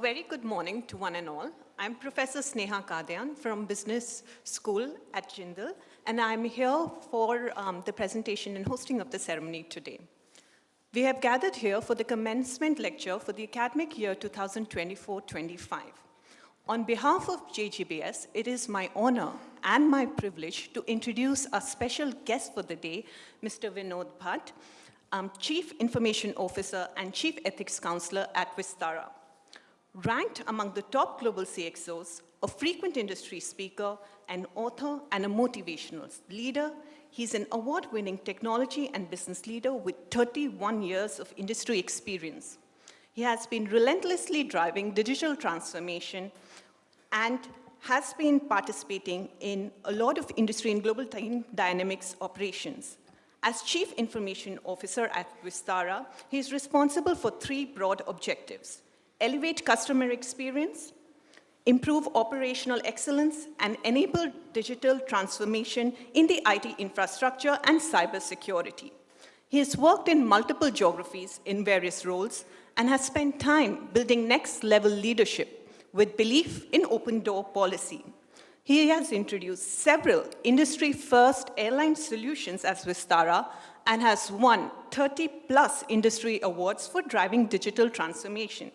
very good morning to one and all. I'm Professor Sneha Kadian from Business School at Jindal, and I'm here for the presentation and hosting of the ceremony today. We have gathered here for the commencement lecture for the academic year 2024-25. On behalf of JGBS, it is my honor and my privilege to introduce our special guest for the day, Mr. Vinod Bhatt, Chief Information Officer and Chief Ethics Counselor at Vistara. Ranked among the top global CXOs, a frequent industry speaker, an author, and a motivational leader, he's an award-winning technology and business leader with 31 years of industry experience. He has been relentlessly driving digital transformation and has been participating in a lot of industry and global dynamics operations. As Chief Information Officer at Vistara, he is responsible for three broad objectives: elevate customer experience, improve operational excellence, and enable digital transformation in the IT infrastructure and cybersecurity. He has worked in multiple geographies in various roles and has spent time building next-level leadership with belief in open-door policy. He has introduced several industry-first airline solutions as Vistara and has won 30+ industry awards for driving digital transformation.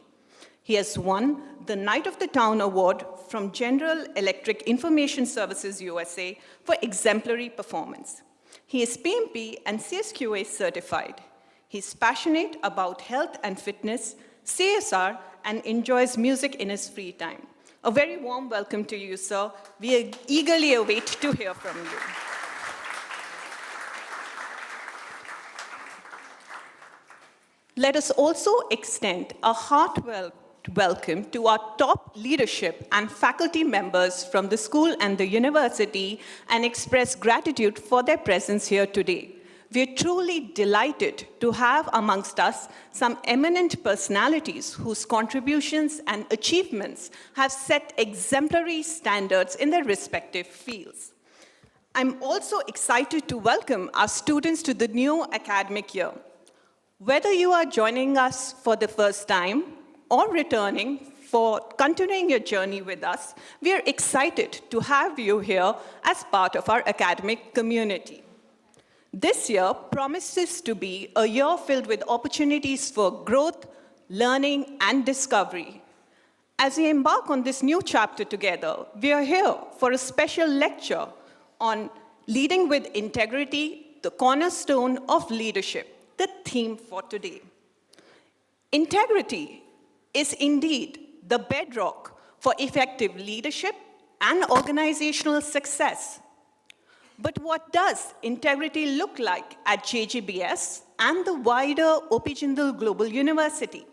He has won the Knight of the Town Award from General Electric Information Services USA for exemplary performance. He is PMP and CSQA certified. He's passionate about health and fitness, CSR, and enjoys music in his free time. A very warm welcome to you, sir. We eagerly await to hear from you. Let us also extend a heartfelt welcome to our top leadership and faculty members from the school and the university and express gratitude for their presence here today. We are truly delighted to have amongst us some eminent personalities whose contributions and achievements have set exemplary standards in their respective fields. I'm also excited to welcome our students to the new academic year. Whether you are joining us for the first time or returning for continuing your journey with us, we are excited to have you here as part of our academic community. This year promises to be a year filled with opportunities for growth, learning, and discovery. As we embark on this new chapter together, we are here for a special lecture on leading with integrity, the cornerstone of leadership, the theme for today. Integrity is indeed the bedrock for effective leadership and organizational success. But what does integrity look like at JGBS and the wider OP Jindal Global University?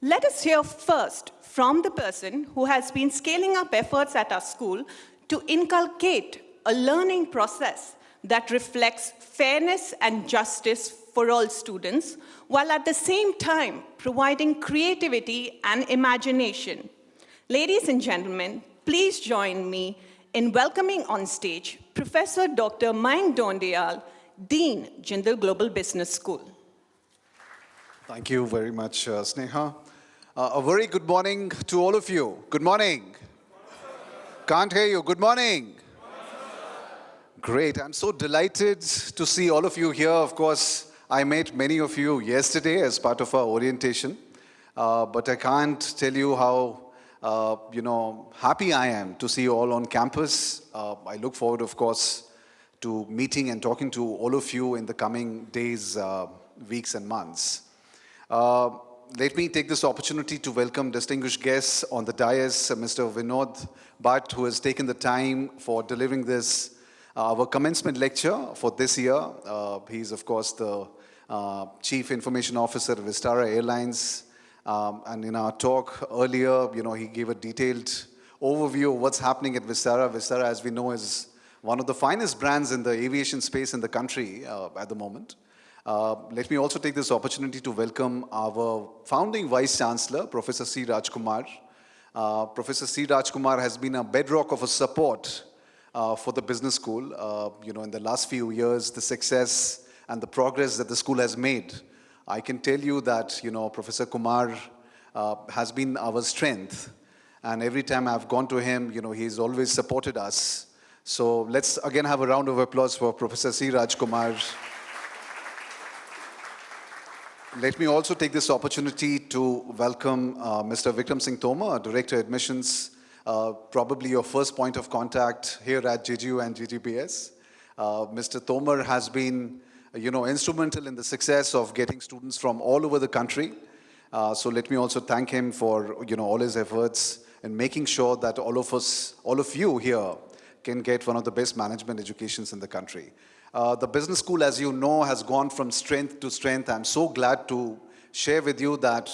Let us hear first from the person who has been scaling up efforts at our school to inculcate a learning process that reflects fairness and justice for all students, while at the same time providing creativity and imagination. Ladies and gentlemen, please join me in welcoming on stage Professor Dr. Mayank Dondial, Dean, Jindal Global Business School. Thank you very much, Sneha. A very good morning to all of you. Good morning. Can't hear you. Good morning. Great. I'm so delighted to see all of you here. Of course, I met many of you yesterday as part of our orientation, but I can't tell you how happy I am to see you all on campus. I look forward, of course, to meeting and talking to all of you in the coming days, weeks, and months. Let me take this opportunity to welcome distinguished guests on the dais, Mr. Vinod Bhatt, who has taken the time for delivering this our commencement lecture for this year. He's, of course, the Chief Information Officer at Vistara Airlines. And in our talk earlier, he gave a detailed overview of what's happening at Vistara. Vistara, as we know, is one of the finest brands in the aviation space in the country at the moment. Let me also take this opportunity to welcome our founding Vice Chancellor, Professor C. Rajkumar. Professor C. Rajkumar has been a bedrock of a support for the business school. In the last few years, the success and the progress that the school has made, I can tell you that, Professor Kumar has been our strength. And every time I've gone to him, he's always supported us. So let's again have a round of applause for Professor C. Rajkumar. Let me also take this opportunity to welcome Mr. Vikram Singh Tomar, Director Admissions, probably your first point of contact here at JGU and GGBS. Mr. Tomar has been, instrumental in the success of getting students from all over the country. So let me also thank him for, all his efforts in making sure that all of you here can get one of the best management educations in the country. The business school, as you know, has gone from strength to strength. I'm so glad to share with you that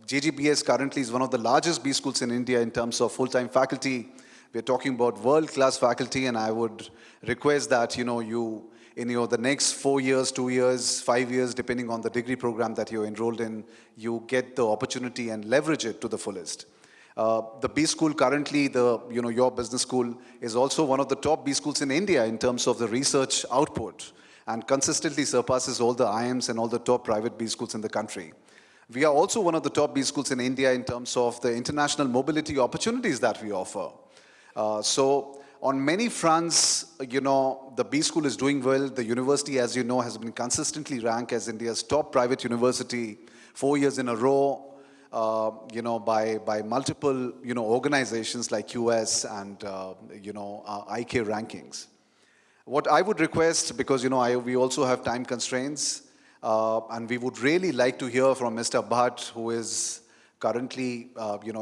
JGBS currently is one of the largest B schools in India in terms of full-time faculty. We're talking about world-class faculty, and I would request that, you, in the next 4 years, 2 years, 5 years, depending on the degree program that you're enrolled in, you get the opportunity and leverage it to the fullest. The B school currently, your business school, is also one of the top B schools in India in terms of the research output and consistently surpasses all the IIMs and all the top private B schools in the country. We are also one of the top B schools in India in terms of the international mobility opportunities that we offer. So on many fronts, the B school is doing well. The university, as you know, has been consistently ranked as India's top private university 4 years in a row. By multiple, organizations like US and, IK rankings. What I would request, because, we also have time constraints, and we would really like to hear from Mr. Bhatt, who is currently,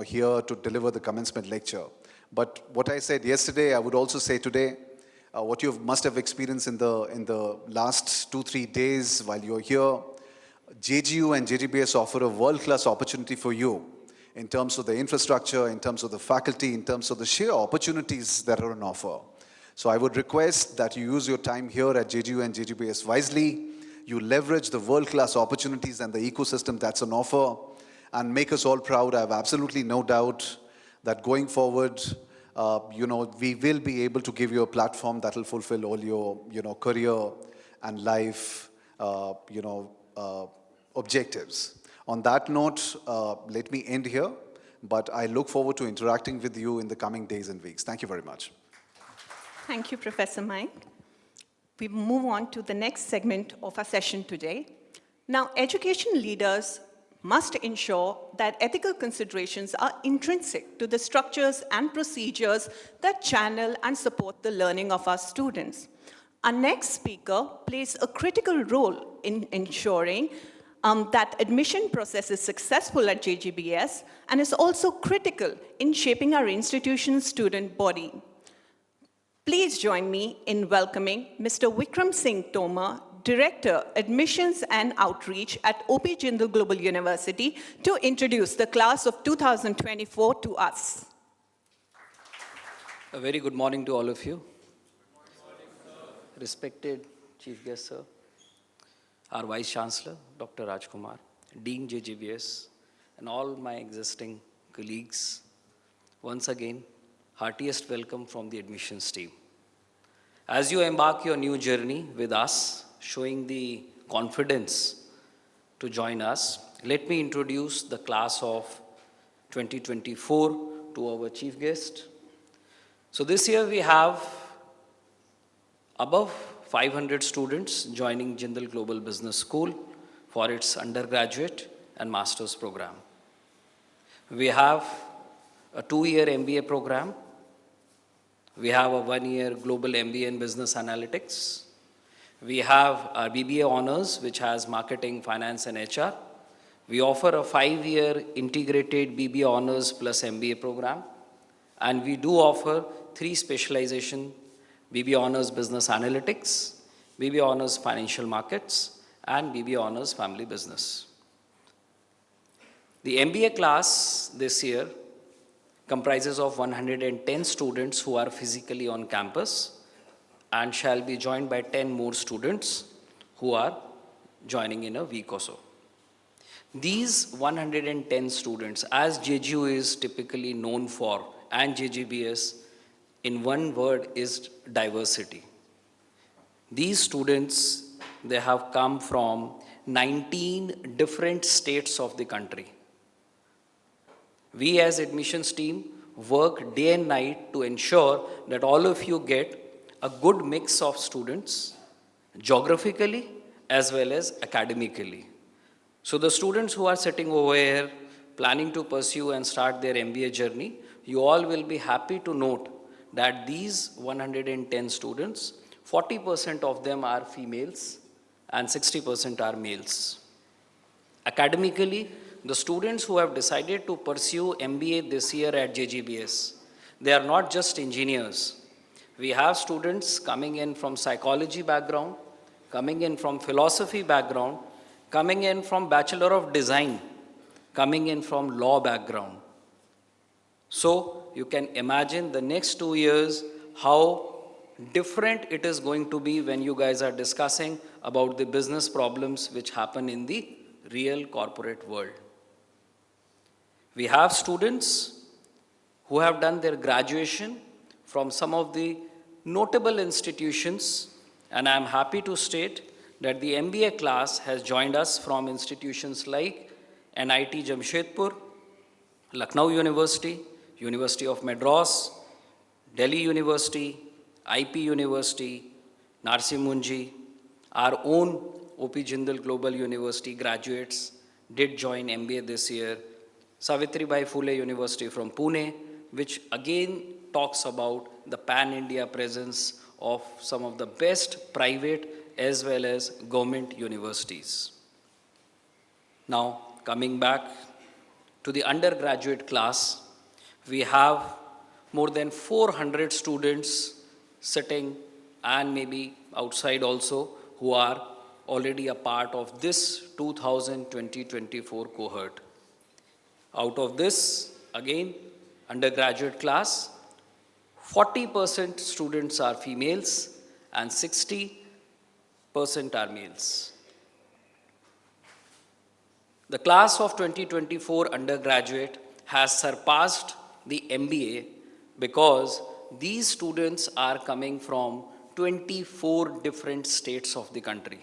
here to deliver the commencement lecture. But what I said yesterday, I would also say today, what you must have experienced in the last 2-3 days while you're here. JGU and JGBS offer a world-class opportunity for you in terms of the infrastructure, in terms of the faculty, in terms of the sheer opportunities that are on offer. So I would request that you use your time here at JGU and JGBS wisely. You leverage the world-class opportunities and the ecosystem that's on offer and make us all proud. I have absolutely no doubt that going forward, we will be able to give you a platform that will fulfill all your, career and life, objectives. On that note, let me end here, but I look forward to interacting with you in the coming days and weeks. Thank you very much. Thank you, Professor Mike. We move on to the next segment of our session today. Now, education leaders must ensure that ethical considerations are intrinsic to the structures and procedures that channel and support the learning of our students. Our next speaker plays a critical role in ensuring that admission process is successful at JGBS and is also critical in shaping our institution's student body. Please join me in welcoming Mr. Vikram Singh Tomar, Director, Admissions and Outreach at OP Jindal Global University, to introduce the class of 2024 to us. A very good morning to all of you. Respected Chief Guest, sir, our Vice Chancellor, Dr. Rajkumar, Dean JGBS, and all my existing colleagues, once again, heartiest welcome from the admissions team. As you embark your new journey with us, showing the confidence to join us, let me introduce the class of 2024 to our Chief Guest. So this year we have above 500 students joining Jindal Global Business School for its undergraduate and master's program. We have a 2-year MBA program. We have a 1-year global MBA in business analytics. We have our BBA honors, which has marketing, finance, and HR. We offer a 5-year integrated BBA honors plus MBA program. And we do offer 3 specialization: BBA honors business analytics, BBA honors financial markets, and BBA honors family business. The MBA class this year comprises of 110 students who are physically on campus and shall be joined by 10 more students who are joining in a week or so. These 110 students, as JGU is typically known for, and JGBS, in one word, is diversity. These students, they have come from 19 different states of the country. We as admissions team work day and night to ensure that all of you get a good mix of students, geographically as well as academically. So the students who are sitting over here planning to pursue and start their MBA journey, you all will be happy to note that these 110 students, 40% of them are females and 60% are males. Academically, the students who have decided to pursue MBA this year at JGBS, they are not just engineers. We have students coming in from psychology background, coming in from philosophy background, coming in from Bachelor of Design, coming in from law background. So you can imagine the next 2 years how different it is going to be when you guys are discussing about the business problems which happen in the real corporate world. We have students who have done their graduation from some of the notable institutions, and I am happy to state that the MBA class has joined us from institutions like NIT Jamshedpur, Lucknow University, University of Madras, Delhi University, IP University, Narsi Munji. Our own OP Jindal Global University graduates did join MBA this year. Savitribai Phule University from Pune, which again talks about the pan-India presence of some of the best private as well as government universities. Now, coming back to the undergraduate class, we have more than 400 students sitting and maybe outside also who are already a part of this 2020-24 cohort. Out of this, again, undergraduate class, 40% students are females and 60% are males. The class of 2024 undergraduate has surpassed the MBA because these students are coming from 24 different states of the country.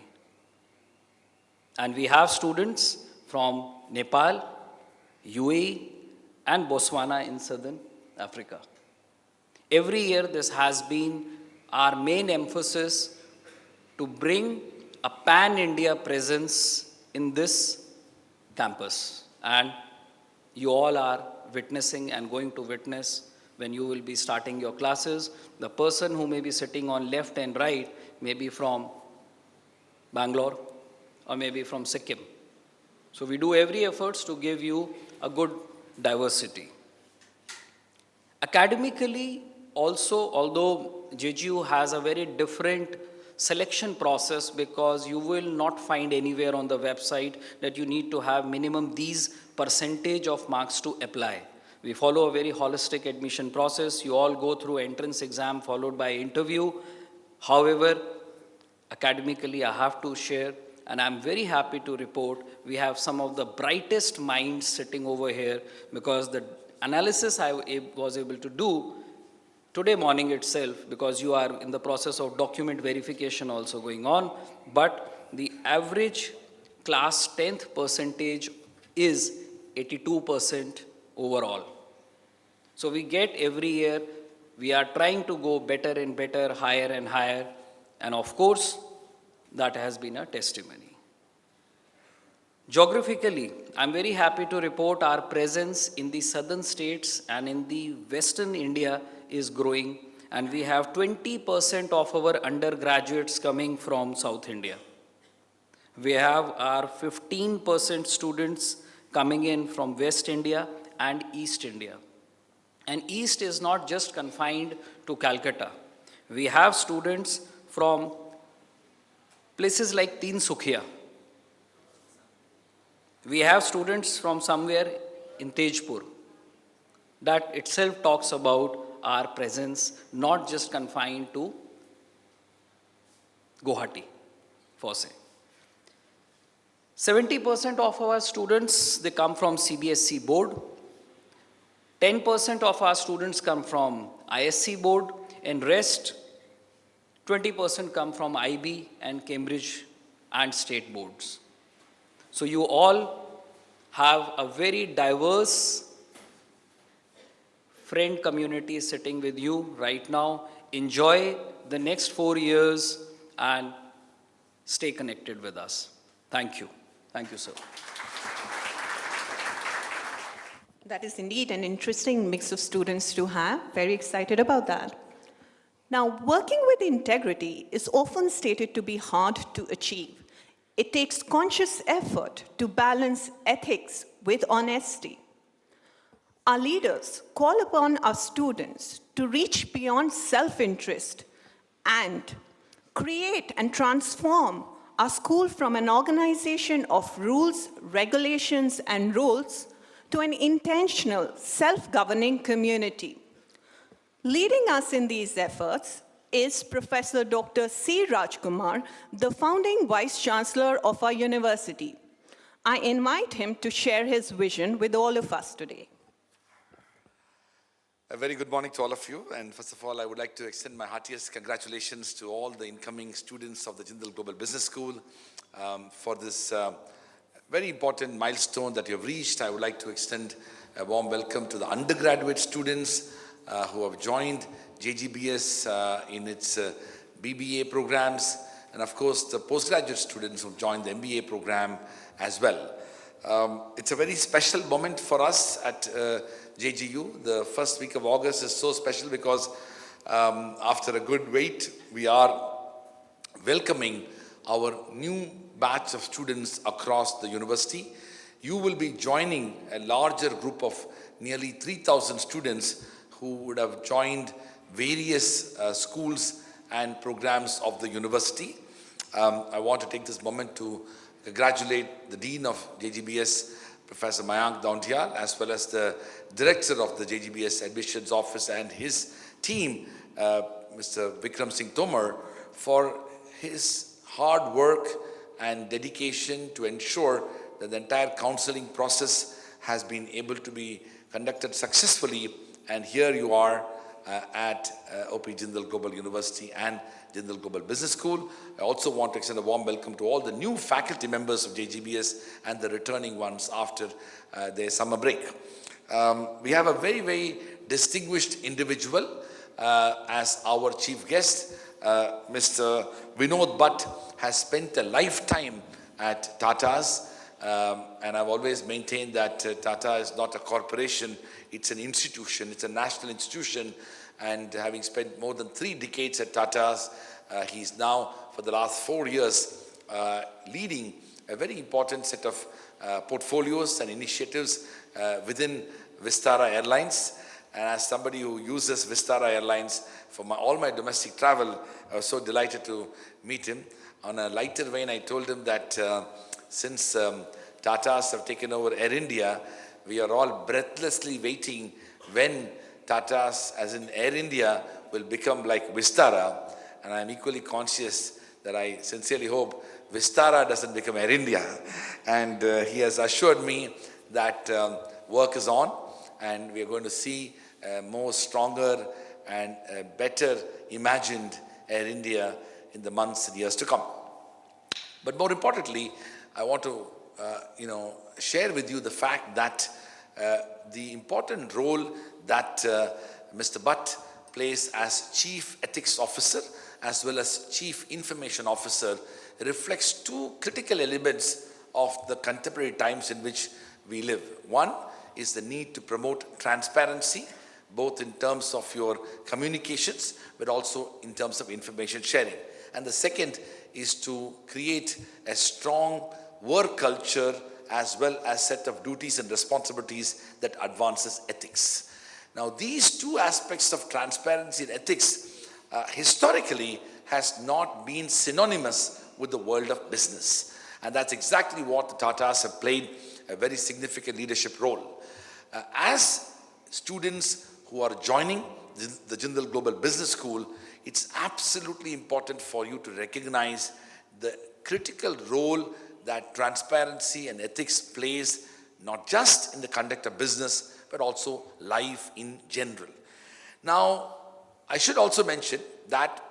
And we have students from Nepal, UAE, and Botswana in southern Africa. Every year this has been our main emphasis to bring a pan-India presence in this campus. And you all are witnessing and going to witness when you will be starting your classes. The person who may be sitting on left and right may be from Bangalore or maybe from Sikkim. So we do every efforts to give you a good diversity. Academically also, although JGU has a very different selection process because you will not find anywhere on the website that you need to have minimum these percentage of marks to apply. We follow a very holistic admission process. You all go through entrance exam followed by interview. However, academically I have to share, and I'm very happy to report, we have some of the brightest minds sitting over here because the analysis I was able to do today morning itself, because you are in the process of document verification also going on, but the average class 10th percentage is 82% overall. So we get every year, we are trying to go better and better, higher and higher, and of course, that has been a testimony. Geographically, I'm very happy to report our presence in the southern states and in the western India is growing, and we have 20% of our undergraduates coming from South India. We have our 15% students coming in from West India and East India. And East is not just confined to Calcutta. We have students from places like Teen Sukhia. We have students from somewhere in Tejpur. That itself talks about our presence, not just confined to Guwahati, for say. 70% of our students, they come from CBSE board. 10% of our students come from ISC board, and rest 20% come from IB and Cambridge and state boards. So you all have a very diverse friend community sitting with you right now. Enjoy the next 4 years and stay connected with us. Thank you. Thank you, sir. That is indeed an interesting mix of students to have. Very excited about that. Now, working with integrity is often stated to be hard to achieve. It takes conscious effort to balance ethics with honesty. Our leaders call upon our students to reach beyond self-interest and create and transform our school from an organization of rules, regulations, and rules to an intentional, self-governing community. Leading us in these efforts is Professor Dr. C. Rajkumar, the founding Vice Chancellor of our university. I invite him to share his vision with all of us today. A very good morning to all of you. And first of all, I would like to extend my heartiest congratulations to all the incoming students of the Jindal Global Business School for this very important milestone that you have reached. I would like to extend a warm welcome to the undergraduate students who have joined JGBS in its BBA programs, and of course the postgraduate students who have joined the MBA program as well. It's a very special moment for us at JGU. The first week of August is so special because after a good wait, we are welcoming our new batch of students across the university. You will be joining a larger group of nearly 3,000 students who would have joined various schools and programs of the university. I want to take this moment to congratulate the Dean of JGBS, Professor Mayank Daundial, as well as the Director of the JGBS Admissions Office and his team, Mr. Vikram Singh Tomar, for his hard work and dedication to ensure that the entire counseling process has been able to be conducted successfully. And here you are at OP Jindal Global University and Jindal Global Business School. I also want to extend a warm welcome to all the new faculty members of JGBS and the returning ones after their summer break. We have a very, very distinguished individual as our chief guest. Mr. Vinod Bhatt has spent a lifetime at Tata's, and I've always maintained that Tata is not a corporation, it's an institution, it's a national institution, and having spent more than 3 decades at Tata's, he's now, for the last 4 years, leading a very important set of portfolios and initiatives within Vistara Airlines. And as somebody who uses Vistara Airlines for all my domestic travel, I was so delighted to meet him. On a lighter vein, I told him that since Tatas have taken over Air India, we are all breathlessly waiting when Tatas, as in Air India, will become like Vistara. And I'm equally conscious that I sincerely hope Vistara doesn't become Air India. And he has assured me that work is on, and we are going to see a more stronger and better imagined Air India in the months and years to come. But more importantly, I want to share with you the fact that the important role that Mr. Bhatt plays as Chief Ethics Officer as well as Chief Information Officer reflects 2 critical elements of the contemporary times in which we live. One is the need to promote transparency, both in terms of your communications, but also in terms of information sharing. And the second is to create a strong work culture as well as set of duties and responsibilities that advances ethics. Now, these 2 aspects of transparency and ethics historically has not been synonymous with the world of business. And that's exactly what the Tatas have played a very significant leadership role. As students who are joining the Jindal Global Business School, it's absolutely important for you to recognize the critical role that transparency and ethics plays, not just in the conduct of business, but also life in general. Now, I should also mention that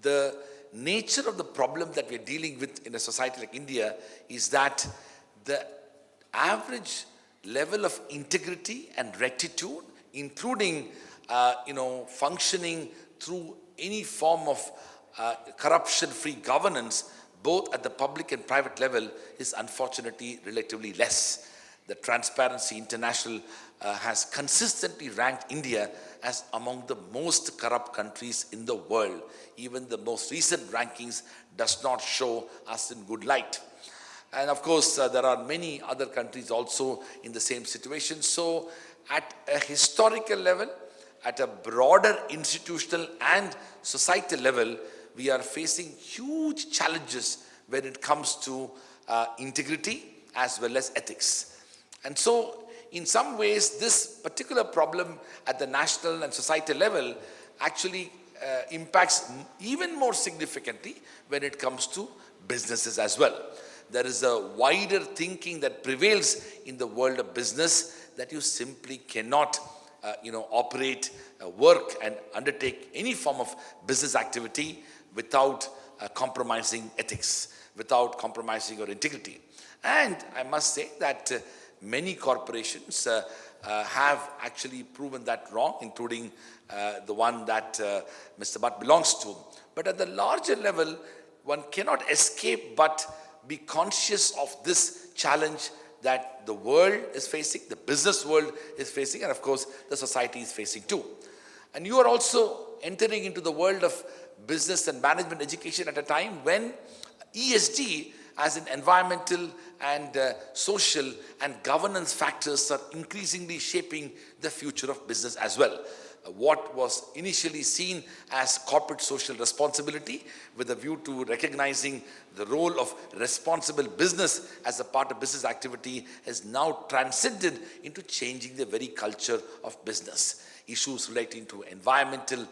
the nature of the problem that we're dealing with in a society like India is that the average level of integrity and rectitude including, functioning through any form of corruption-free governance, both at the public and private level, is unfortunately relatively less. The Transparency International has consistently ranked India as among the most corrupt countries in the world. Even the most recent rankings does not show us in good light. And of course, there are many other countries also in the same situation. So at a historical level, at a broader institutional and societal level, we are facing huge challenges when it comes to integrity as well as ethics. And so, in some ways, this particular problem at the national and societal level actually impacts even more significantly when it comes to businesses as well. There is a wider thinking that prevails in the world of business that you simply cannot operate, work and undertake any form of business activity without compromising ethics, without compromising your integrity. And I must say that many corporations have actually proven that wrong, including the one that Mr. Bhatt belongs to. But at the larger level, one cannot escape but be conscious of this challenge that the world is facing, the business world is facing, and of course, the society is facing too. And you are also entering into the world of business and management education at a time when ESG as in environmental and social and governance factors are increasingly shaping the future of business as well. What was initially seen as corporate social responsibility with a view to recognizing the role of responsible business as a part of business activity has now transcended into changing the very culture of business. Issues relating to environmental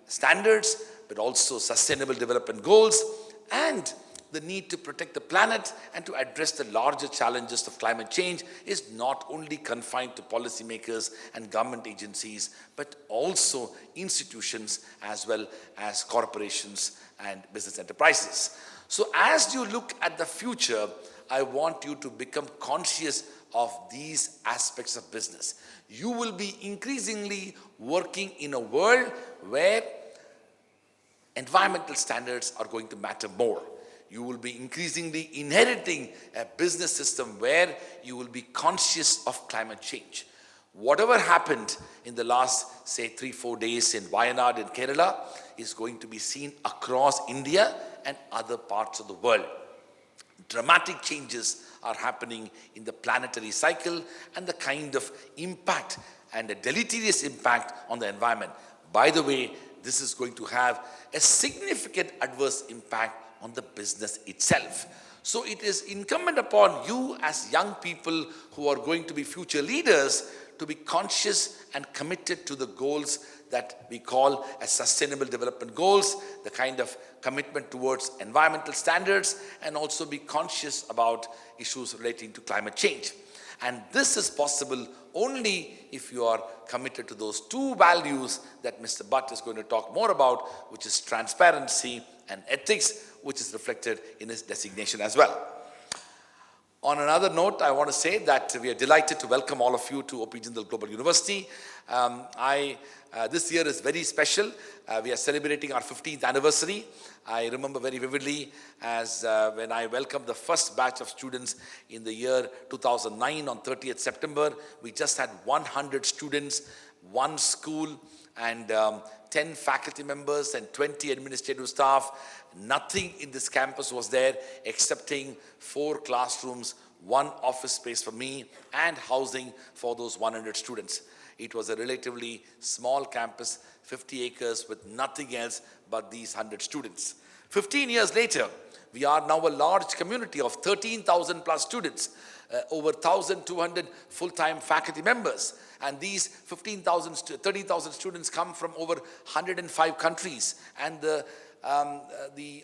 standards, but also sustainable development goals and the need to protect the planet and to address the larger challenges of climate change is not only confined to policymakers and government agencies, but also institutions as well as corporations and business enterprises. So as you look at the future, I want you to become conscious of these aspects of business. You will be increasingly working in a world where environmental standards are going to matter more. You will be increasingly inheriting a business system where you will be conscious of climate change. Whatever happened in the last, say, 3-4 days in Wayanad in Kerala is going to be seen across India and other parts of the world. Dramatic changes are happening in the planetary cycle and the kind of impact and a deleterious impact on the environment. By the way, this is going to have a significant adverse impact on the business itself. So it is incumbent upon you as young people who are going to be future leaders to be conscious and committed to the goals that we call as sustainable development goals, the kind of commitment towards environmental standards, and also be conscious about issues relating to climate change. And this is possible only if you are committed to those two values that Mr. Bhatt is going to talk more about, which is transparency and ethics, which is reflected in his designation as well. On another note, I want to say that we are delighted to welcome all of you to OP Jindal Global University. This year is very special. We are celebrating our 15th anniversary. I remember very vividly as when I welcomed the first batch of students in the year 2009 on 30th September. We just had 100 students, one school, and 10 faculty members and 20 administrative staff. Nothing in this campus was there excepting 4 classrooms, 1 office space for me, and housing for those 100 students. It was a relatively small campus, 50 acres, with nothing else but these 100 students. 15 years later, we are now a large community of 13,000 plus students, over 1,200 full-time faculty members. And these 30,000 students come from over 105 countries. And the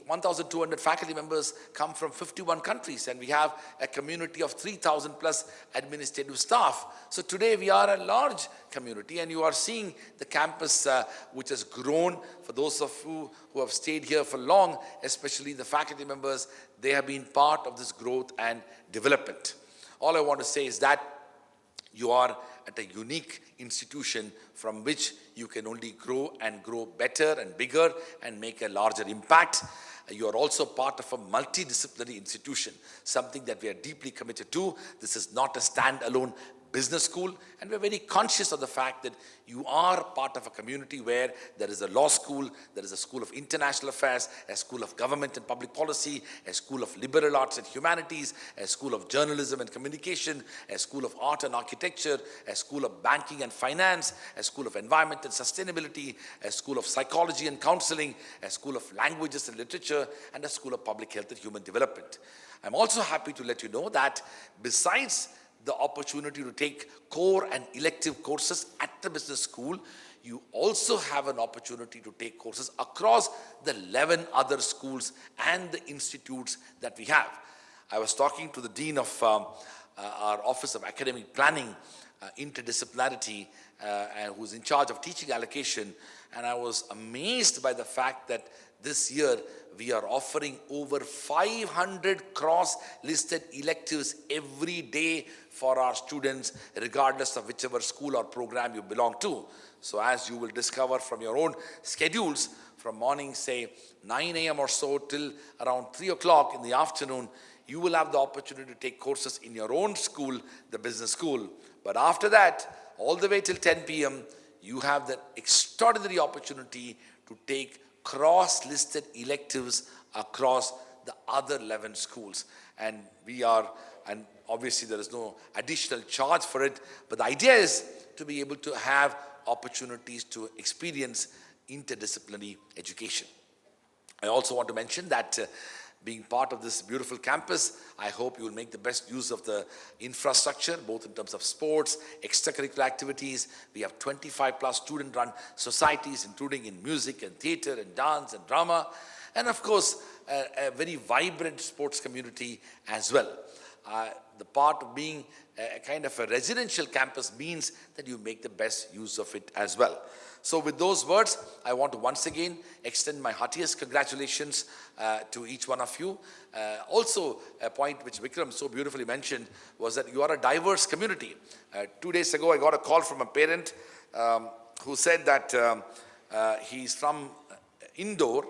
1,200 faculty members come from 51 countries, and we have a community of 3,000 plus administrative staff. So today we are a large community, and you are seeing the campus which has grown. For those of you who have stayed here for long, especially the faculty members, they have been part of this growth and development. All I want to say is that You are at a unique institution from which you can only grow and grow better and bigger and make a larger impact. You are also part of a multidisciplinary institution, something that we are deeply committed to. This is not a standalone business school, and we're very conscious of the fact that you are part of a community where there is a law school, there is a school of international affairs, a school of government and public policy, a school of liberal arts and humanities, a school of journalism and communication, a school of art and architecture, a school of banking and finance, a school of environment and sustainability, a school of psychology and counseling, a school of languages and literature, and a school of public health and human development. I'm also happy to let you know that besides the opportunity to take core and elective courses at the business school, you also have an opportunity to take courses across the 11 other schools and the institutes that we have. I was talking to the Dean of our Office of Academic Planning, Interdisciplinarity, who's in charge of teaching allocation, and I was amazed by the fact that this year we are offering over 500 cross-listed electives every day for our students, regardless of whichever school or program you belong to. So as you will discover from your own schedules, from morning, say 9 a.m. or so till around 3 o'clock in the afternoon, you will have the opportunity to take courses in your own school, the business school. But after that, all the way till 10 p.m., you have the extraordinary opportunity to take cross-listed electives across the other 11 schools. And obviously there is no additional charge for it, but the idea is to be able to have opportunities to experience interdisciplinary education. I also want to mention that being part of this beautiful campus, I hope you will make the best use of the infrastructure, both in terms of sports, extracurricular activities. We have 25 plus student-run societies, including in music and theater and dance and drama, and of course, a very vibrant sports community as well. The part of being a kind of a residential campus means that you make the best use of it as well. So with those words, I want to once again extend my heartiest congratulations to each one of you. Also, a point which Vikram so beautifully mentioned was that you are a diverse community. 2 days ago, I got a call from a parent who said that he's from Indore,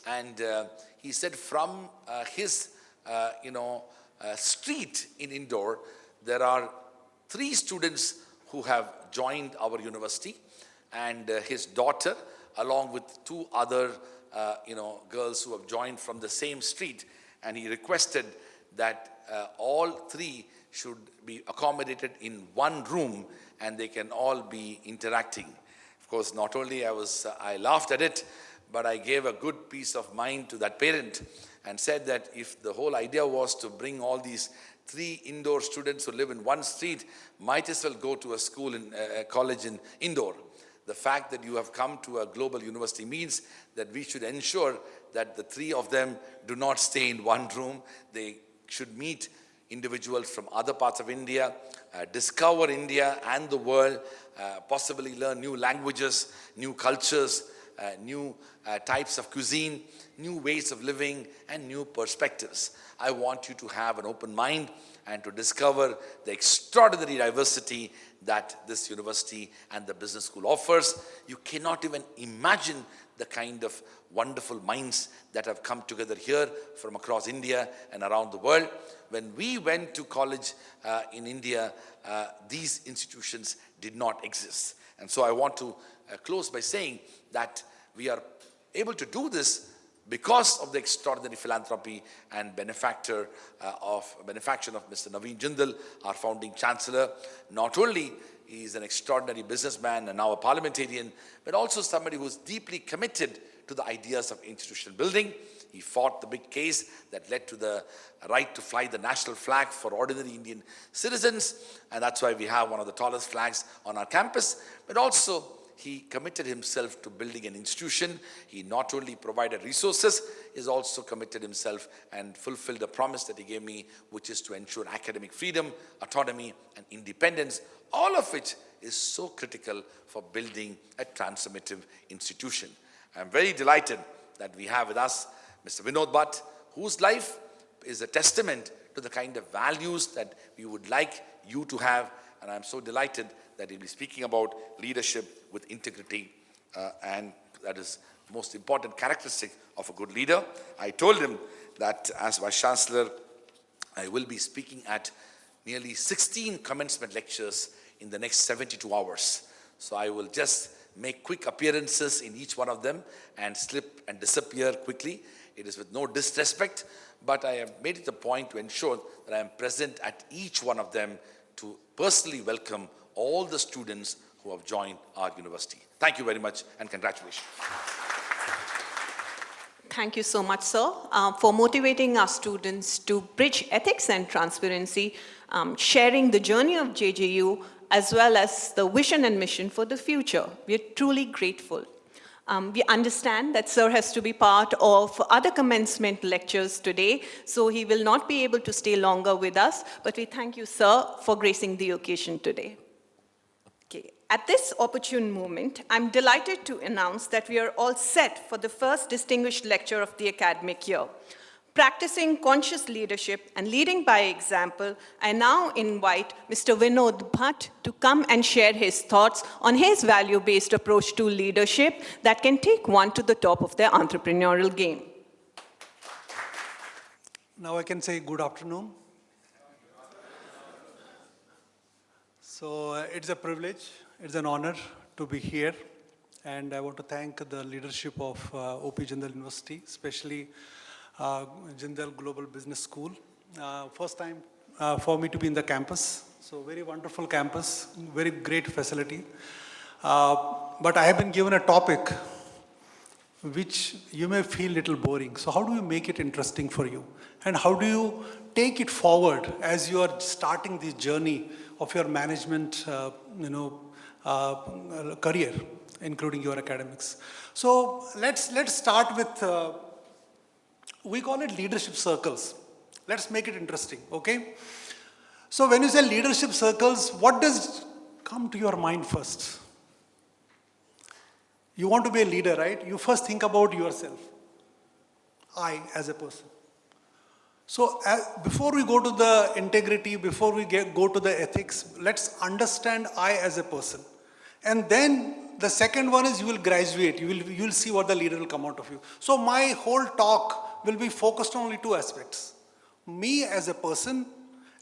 and he said from his, street in Indore, there are 3 students who have joined our university, and his daughter, along with 2 other, girls who have joined from the same street, and he requested that all 3 should be accommodated in one room, and they can all be interacting. Of course, not only I laughed at it, but I gave a good peace of mind to that parent and said that if the whole idea was to bring all these 3 indoor students who live in one street, might as well go to a school in a college in Indore. The fact that you have come to a global university means that we should ensure that the 3 of them do not stay in one room. They should meet individuals from other parts of India, discover India and the world, possibly learn new languages, new cultures, new types of cuisine, new ways of living, and new perspectives. I want you to have an open mind and to discover the extraordinary diversity that this university and the business school offers. You cannot even imagine the kind of wonderful minds that have come together here from across India and around the world. When we went to college in India, these institutions did not exist. And so I want to close by saying that we are able to do this because of the extraordinary philanthropy and benefaction of Mr. Naveen Jindal, our founding chancellor. Not only he is an extraordinary businessman and now a parliamentarian, but also somebody who is deeply committed to the ideas of institutional building. He fought the big case that led to the right to fly the national flag for ordinary Indian citizens, and that's why we have one of the tallest flags on our campus. But also, he committed himself to building an institution. He not only provided resources, he's also committed himself and fulfilled the promise that he gave me, which is to ensure academic freedom, autonomy, and independence, all of which is so critical for building a transformative institution. I'm very delighted that we have with us Mr. Vinod Bhatt, whose life is a testament to the kind of values that we would like you to have and I'm so delighted that he'll be speaking about leadership with integrity, and that is the most important characteristic of a good leader. I told him that as Vice Chancellor, I will be speaking at nearly 16 commencement lectures in the next 72 hours. So I will just make quick appearances in each one of them and slip and disappear quickly. It is with no disrespect, but I have made it a point to ensure that I am present at each one of them to personally welcome all the students who have joined our university. Thank you very much and congratulations. Thank you so much, sir, for motivating our students to bridge ethics and transparency, sharing the journey of JJU, as well as the vision and mission for the future. We are truly grateful. We understand that sir has to be part of other commencement lectures today, so he will not be able to stay longer with us, but we thank you, sir, for gracing the occasion today. Okay. At this opportune moment, I'm delighted to announce that we are all set for the first distinguished lecture of the academic year. Practicing conscious leadership and leading by example, I now invite Mr. Vinod Bhatt to come and share his thoughts on his value-based approach to leadership that can take one to the top of their entrepreneurial game. Now I can say good afternoon. So it's a privilege, it's an honor to be here. And I want to thank the leadership of OP Jindal University, especially Jindal Global Business School. First time for me to be in the campus. So very wonderful campus, very great facility. But I have been given a topic which you may feel a little boring. So how do you make it interesting for you? And how do you take it forward as you are starting this journey of your management career, including your academics? So let's start with, we call it leadership circles. Let's make it interesting, okay? So when you say leadership circles, what does come to your mind first? You want to be a leader, right? You first think about yourself. I as a person. So before we go to the integrity, before we go to the ethics, let's understand I as a person. And then the second one is you will graduate. You will see what the leader will come out of you. So my whole talk will be focused on only two aspects. Me as a person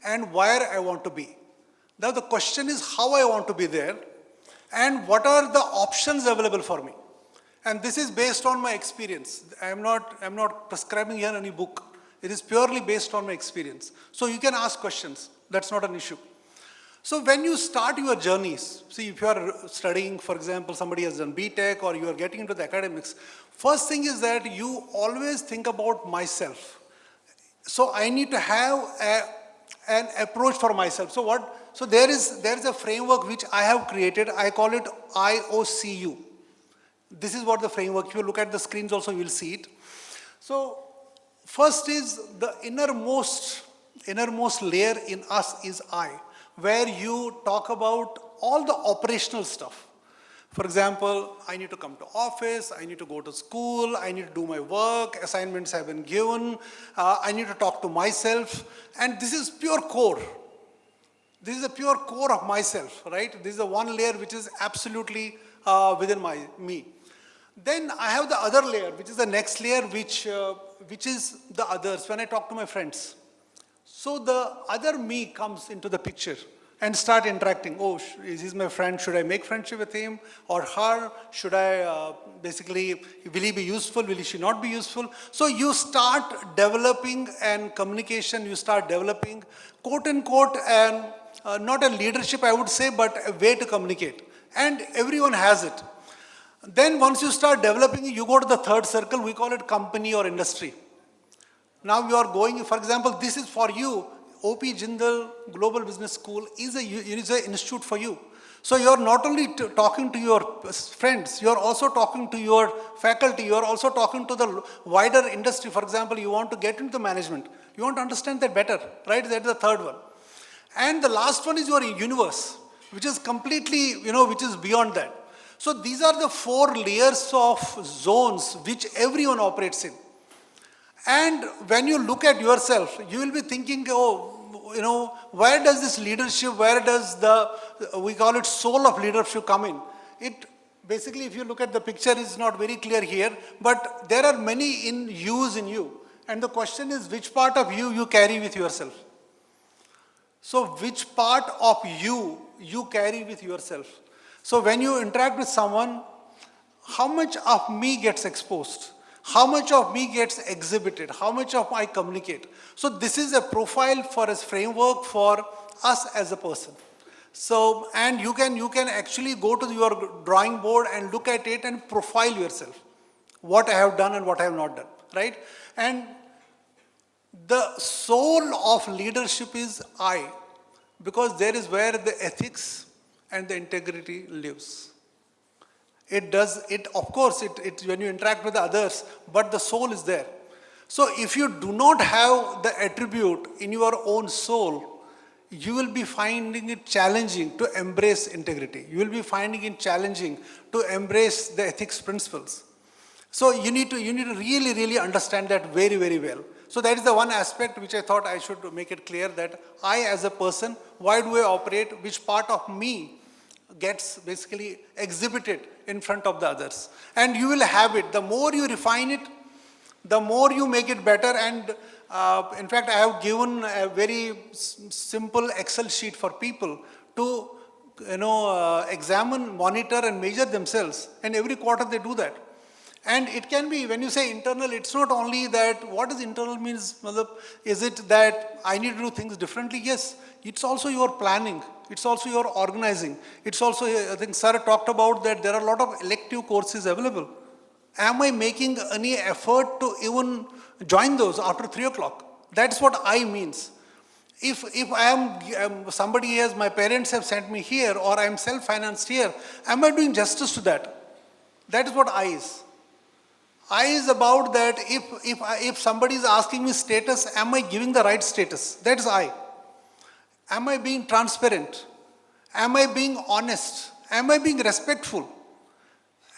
and where I want to be. Now the question is how I want to be there and what are the options available for me. And this is based on my experience. I'm not prescribing here any book. It is purely based on my experience. So you can ask questions. That's not an issue. So when you start your journeys, see if you are studying, for example, somebody has done BTech or you are getting into the academics, first thing is that you always think about myself. So I need to have an approach for myself. So there is a framework which I have created. I call it IOCU. This is what the framework, if you look at the screens also, you will see it. So first is the innermost layer in us is I, where you talk about all the operational stuff. For example, I need to come to office, I need to go to school, I need to do my work, assignments have been given, I need to talk to myself, and this is pure core. This is a pure core of myself, right? This is the one layer which is absolutely within me. Then I have the other layer, which is the next layer, which is the others, when I talk to my friends. So the other me comes into the picture and start interacting. Oh, is he my friend? Should I make friendship with him or her? Should I basically, will he be useful? Will she not be useful? So you start developing and communication, you start developing, quote unquote, and not a leadership, I would say, but a way to communicate. And everyone has it. Then once you start developing, you go to the third circle, we call it company or industry. Now you are going, for example, this is for you, OP Jindal Global Business School is an institute for you. So you are not only talking to your friends, you are also talking to your faculty, you are also talking to the wider industry. For example, you want to get into management. You want to understand that better, right? That's the third one. And the last one is your universe, which is completely, which is beyond that. So these are the 4 layers of zones which everyone operates in. And when you look at yourself, you will be thinking, oh, where does this leadership, where does we call it soul of leadership come in? It basically, if you look at the picture, it's not very clear here, but there are many in you. And the question is, which part of you carry with yourself? So which part of you carry with yourself? So when you interact with someone, how much of me gets exposed? How much of me gets exhibited? How much of I communicate? So this is a profile for a framework for us as a person. So, and you can actually go to your drawing board and look at it and profile yourself. What I have done and what I have not done, right? And the soul of leadership is I, because there is where the ethics and the integrity lives. Of course, when you interact with others, but the soul is there. So if you do not have the attribute in your own soul, you will be finding it challenging to embrace integrity. You will be finding it challenging to embrace the ethics principles. So you need to really, really understand that very, very well. So that is the one aspect which I thought I should make it clear, that I as a person, why do I operate, which part of me gets basically exhibited in front of the others. And you will have it. The more you refine it, the more you make it better. And in fact, I have given a very simple Excel sheet for people to examine, monitor and measure themselves. And every quarter they do that. And it can be, when you say internal, it's not only that, what does internal means? Is it that I need to do things differently? Yes. It's also your planning. It's also your organizing. It's also, I think Sir talked about that there are a lot of elective courses available. Am I making any effort to even join those after 3 o'clock? That's what I means. If I am somebody has, my parents have sent me here, or I am self-financed here, am I doing justice to that? That is what I is. I is about that if somebody is asking me status, am I giving the right status? That is I. Am I being transparent? Am I being honest? Am I being respectful?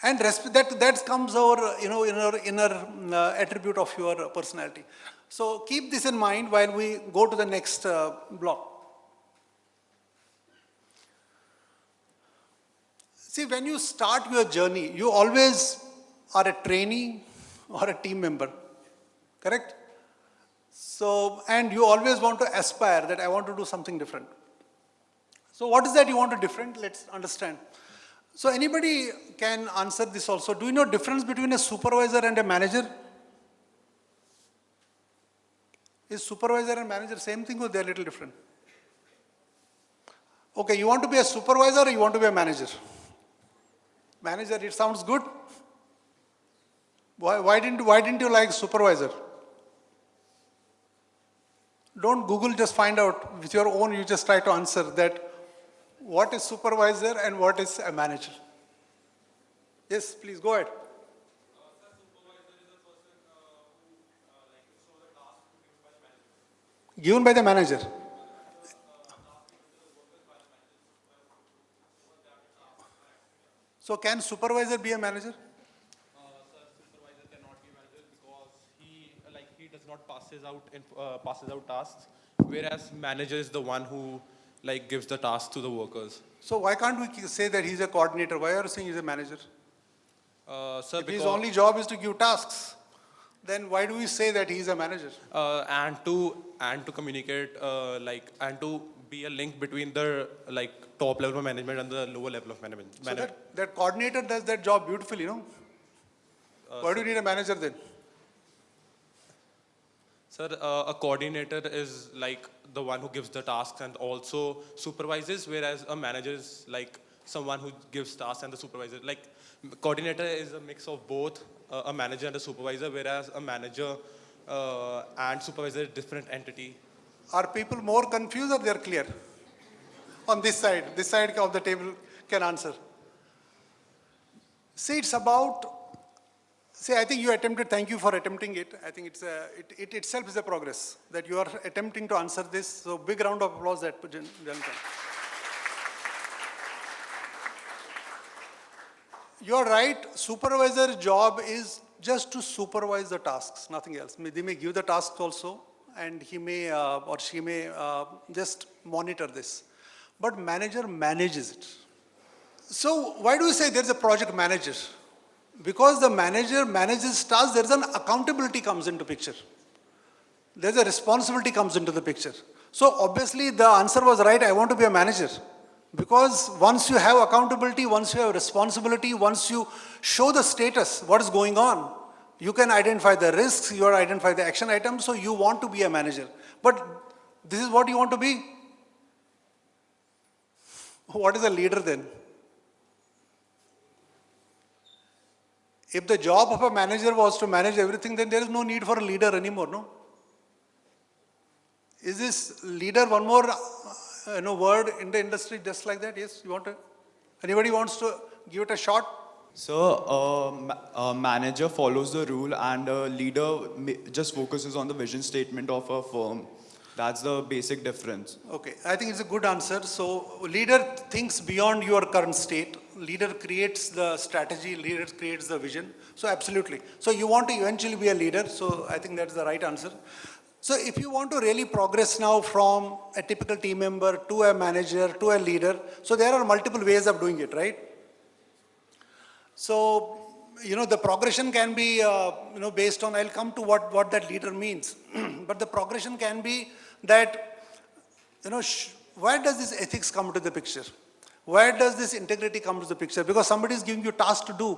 And that comes our inner attribute of your personality. So keep this in mind while we go to the next block. See, when you start your journey, you always are a trainee or a team member, correct? So, and you always want to aspire that I want to do something different. So what is that you want to different? Let's understand. So anybody can answer this also. Do you know difference between a supervisor and a manager? Is supervisor and manager same thing, or they're a little different? Okay, you want to be a supervisor or you want to be a manager? Manager, it sounds good. Why didn't you like supervisor? Don't Google, just find out with your own, you just try to answer that what is supervisor and what is a manager. Yes, please go ahead. Given by the manager. So can supervisor be a manager? Supervisor cannot be manager because he does not passes out tasks, whereas manager is the one who gives the task to the workers. So why can't we say that he's a coordinator? Why are you saying he's a manager? Sir, If his only job is to give tasks, then why do we say that he's a manager? and to communicate and to be a link between the top level of management and the lower level of management. So that coordinator does that job beautifully, Why do you need a manager then? Sir, a coordinator is the one who gives the tasks and also supervises, whereas a manager is someone who gives tasks and the supervisor. Coordinator is a mix of both a manager and a supervisor, whereas a manager and supervisor is different entity. Are people more confused or they are clear? On this side of the table can answer. See, it's about, I think you attempted, thank you for attempting it. I think it itself is a progress that you are attempting to answer this. So big round of applause that gentleman. You are right, supervisor's job is just to supervise the tasks, nothing else. They may give the tasks also, and he may or she may just monitor this. But manager manages it. So why do we say there's a project manager? Because the manager manages tasks, there's an accountability comes into picture. There's a responsibility comes into the picture. So obviously the answer was right, I want to be a manager. Because once you have accountability, once you have responsibility, once you show the status, what is going on, you can identify the risks, you identify the action items, so you want to be a manager. But this is what you want to be. What is a leader then? If the job of a manager was to manage everything, then there is no need for a leader anymore, no? Is this leader one more word in the industry just like that? Yes, you want to? Anybody wants to give it a shot? So, a manager follows the rule and a leader just focuses on the vision statement of a firm. That's the basic difference. Okay, I think it's a good answer. So, leader thinks beyond your current state. Leader creates the strategy, leader creates the vision. So, absolutely. So, you want to eventually be a leader. So, I think that's the right answer. So, if you want to really progress now from a typical team member to a manager to a leader, so there are multiple ways of doing it, right? So, the progression can be, based on, I'll come to what that leader means. But the progression can be that, where does this ethics come to the picture? Where does this integrity come to the picture? Because somebody is giving you tasks to do.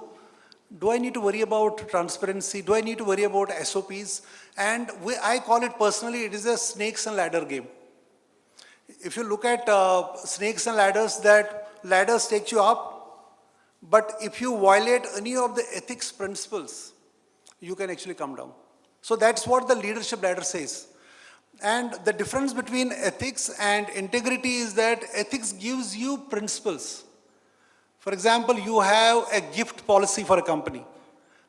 Do I need to worry about transparency? Do I need to worry about SOPs? And I call it personally, it is a snakes and ladder game. If you look at snakes and ladders, that ladders take you up. But if you violate any of the ethics principles, you can actually come down. So that's what the leadership ladder says. And the difference between ethics and integrity is that ethics gives you principles. For example, you have a gift policy for a company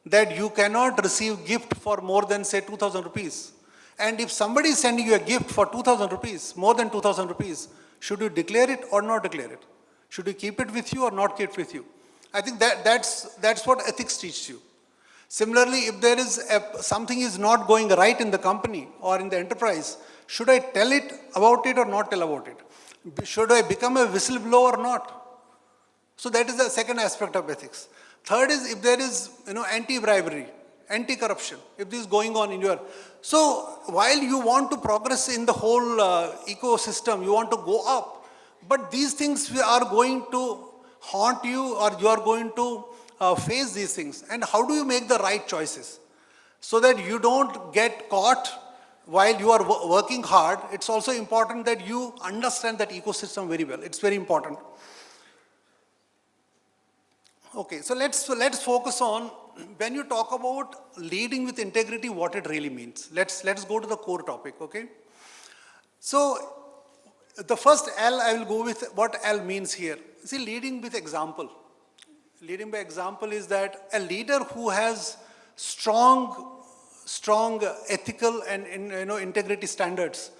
that you cannot receive gift for more than say 2,000 rupees. And if somebody is sending you a gift for 2,000 rupees, more than 2,000 rupees, should you declare it or not declare it? Should you keep it with you or not keep it with you? I think that's what ethics teaches you. Similarly, if there is something is not going right in the company or in the enterprise, should I tell it about it or not tell about it? Should I become a whistleblower or not? So that is the second aspect of ethics. Third is if there is anti-bribery, anti-corruption, if this is going on in your... So while you want to progress in the whole ecosystem, you want to go up, but these things are going to haunt you or you are going to face these things. And how do you make the right choices? So that you don't get caught while you are working hard. It's also important that you understand that ecosystem very well. It's very important. Okay, so let's focus on when you talk about leading with integrity, what it really means. Let's go to the core topic, okay? So the first L, I will go with what L means here. See, leading with example. Leading by example is that a leader who has strong ethical and integrity standards,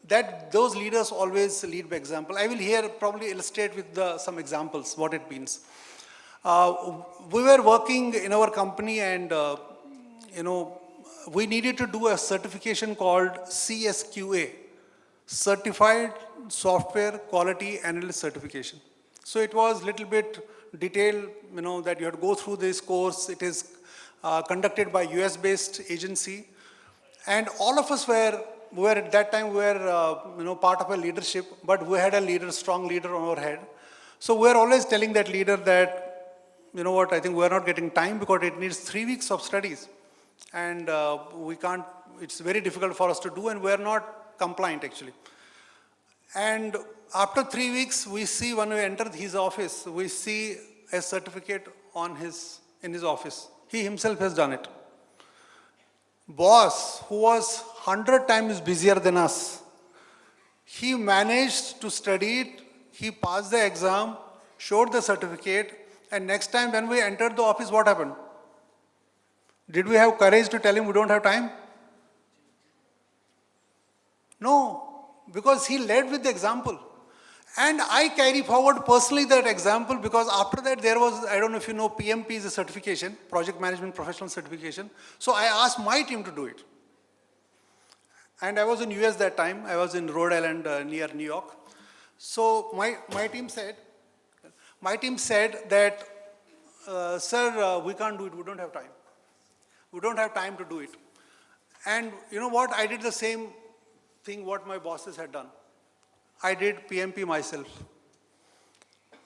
that those leaders always lead by example. I will here probably illustrate with some examples what it means. We were working in our company and, we needed to do a certification called CSQA, Certified Software Quality Analyst Certification. So it was little bit detailed, that you had to go through this course. It is conducted by US-based agency. And all of us were at that time, part of a leadership, but we had a strong leader on our head. So we're always telling that leader that, I think we're not getting time because it needs 3 weeks of studies. And we can't, it's very difficult for us to do and we're not compliant actually. And after 3 weeks, we see when we enter his office, we see a certificate in his office. He himself has done it. Boss, who was 100 times busier than us, he managed to study it, he passed the exam, showed the certificate, and next time when we entered the office, what happened? Did we have courage to tell him we don't have time? No, because he led with the example. And I carry forward personally that example because after that there was, I don't know if you know, PMP is a certification, Project Management Professional Certification. So I asked my team to do it. And I was in US that time. I was in Rhode Island near New York. So my team said that, sir, we can't do it. We don't have time. We don't have time to do it. And you know what? I did the same thing what my bosses had done. I did PMP myself.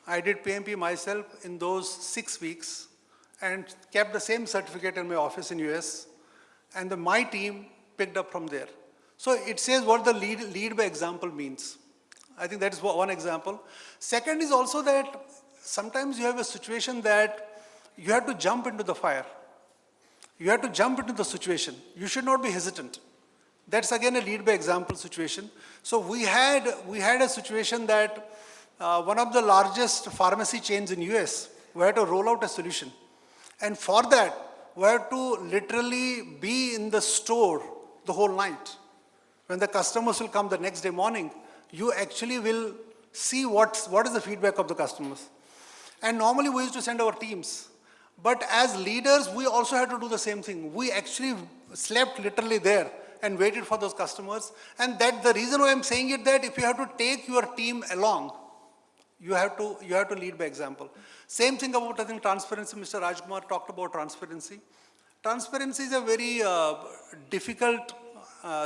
I did PMP myself in those 6 weeks and kept the same certificate in my office in US. And my team picked up from there. So it says what the lead by example means. I think that is one example. Second is also that sometimes you have a situation that you have to jump into the fire. You have to jump into the situation. You should not be hesitant. That's again a lead by example situation. So we had a situation that one of the largest pharmacy chains in US, we had to roll out a solution. And for that, we had to literally be in the store the whole night. When the customers will come the next day morning, you actually will see what is the feedback of the customers. And normally we used to send our teams. But as leaders, we also had to do the same thing. We actually slept literally there and waited for those customers. And that the reason why I'm saying it, that if you have to take your team along, you have to lead by example. Same thing about, I think, transparency. Mr. Rajkumar talked about transparency. Transparency is a very difficult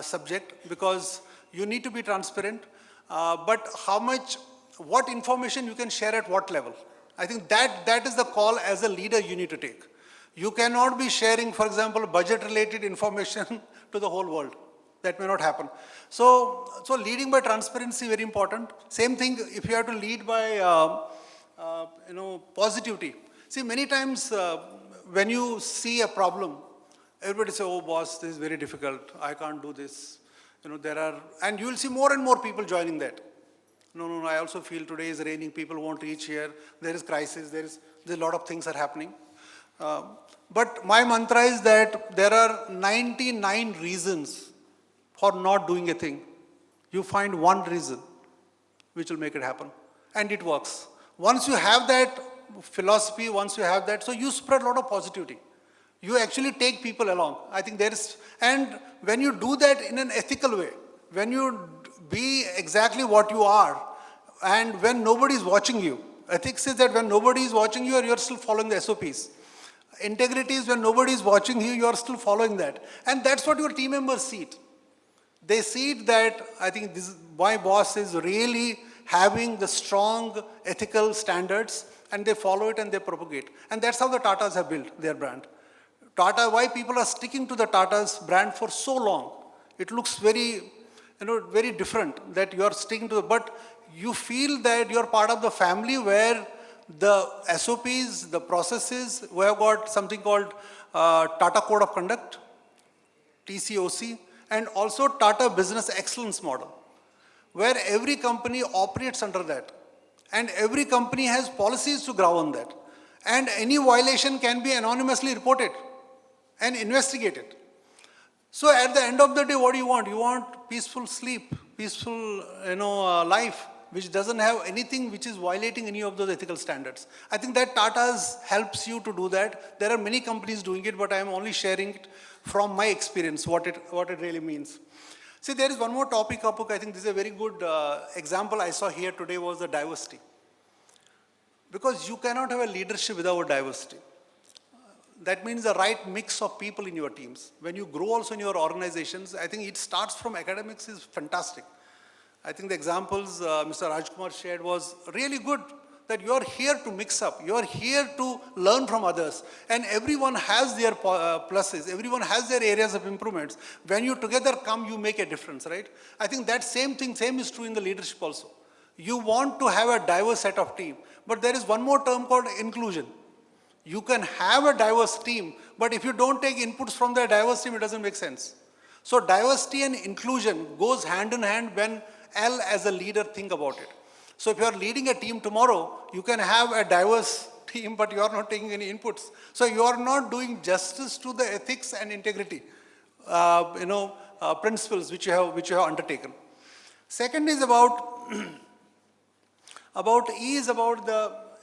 subject because you need to be transparent, but what information you can share at what level. I think that is the call as a leader you need to take. You cannot be sharing, for example, budget-related information to the whole world. That may not happen. So leading by transparency very important. Same thing if you have to lead by positivity. See, many times when you see a problem, everybody say, "Oh, boss, this is very difficult. I can't do this." And you will see more and more people joining that. No, I also feel today is raining, people won't reach here, there is crisis, there's a lot of things are happening. But my mantra is that there are 99 reasons for not doing a thing. You find one reason which will make it happen. And it works. Once you have that philosophy, once you have that, so you spread a lot of positivity. You actually take people along. I think and when you do that in an ethical way, when you be exactly what you are, and when nobody is watching you. Ethics is that when nobody is watching you, you're still following the SOPs. Integrity is when nobody is watching you, you're still following that. And that's what your team members see it. They see it that, I think my boss is really having the strong ethical standards, and they follow it and they propagate. And that's how the Tatas have built their brand. Why people are sticking to the Tata's brand for so long. It looks very different that you are sticking to but you feel that you're part of the family where the SOPs, the processes, we have got something called Tata Code of Conduct, TCOC, and also Tata Business Excellence Model, where every company operates under that. And every company has policies to grow on that. And any violation can be anonymously reported and investigated. So at the end of the day, what do you want? You want peaceful sleep, peaceful life, which doesn't have anything which is violating any of those ethical standards. I think that Tata's helps you to do that. There are many companies doing it, but I am only sharing it from my experience, what it really means. See, there is one more topic, Apuk. I think this is a very good example I saw here today was the diversity. Because you cannot have a leadership without diversity. That means the right mix of people in your teams. When you grow also in your organizations, I think it starts from academics is fantastic. I think the examples Mr. Rajkumar shared was really good, that you are here to mix up. You are here to learn from others. And everyone has their pluses. Everyone has their areas of improvements. When you together come, you make a difference, right? I think that same is true in the leadership also. You want to have a diverse set of team. But there is one more term called inclusion. You can have a diverse team, but if you don't take inputs from the diverse team, it doesn't make sense. So diversity and inclusion goes hand in hand when L as a leader think about it. So if you are leading a team tomorrow, you can have a diverse team, but you are not taking any inputs. So you are not doing justice to the ethics and integrity, principles which you have undertaken. Second is about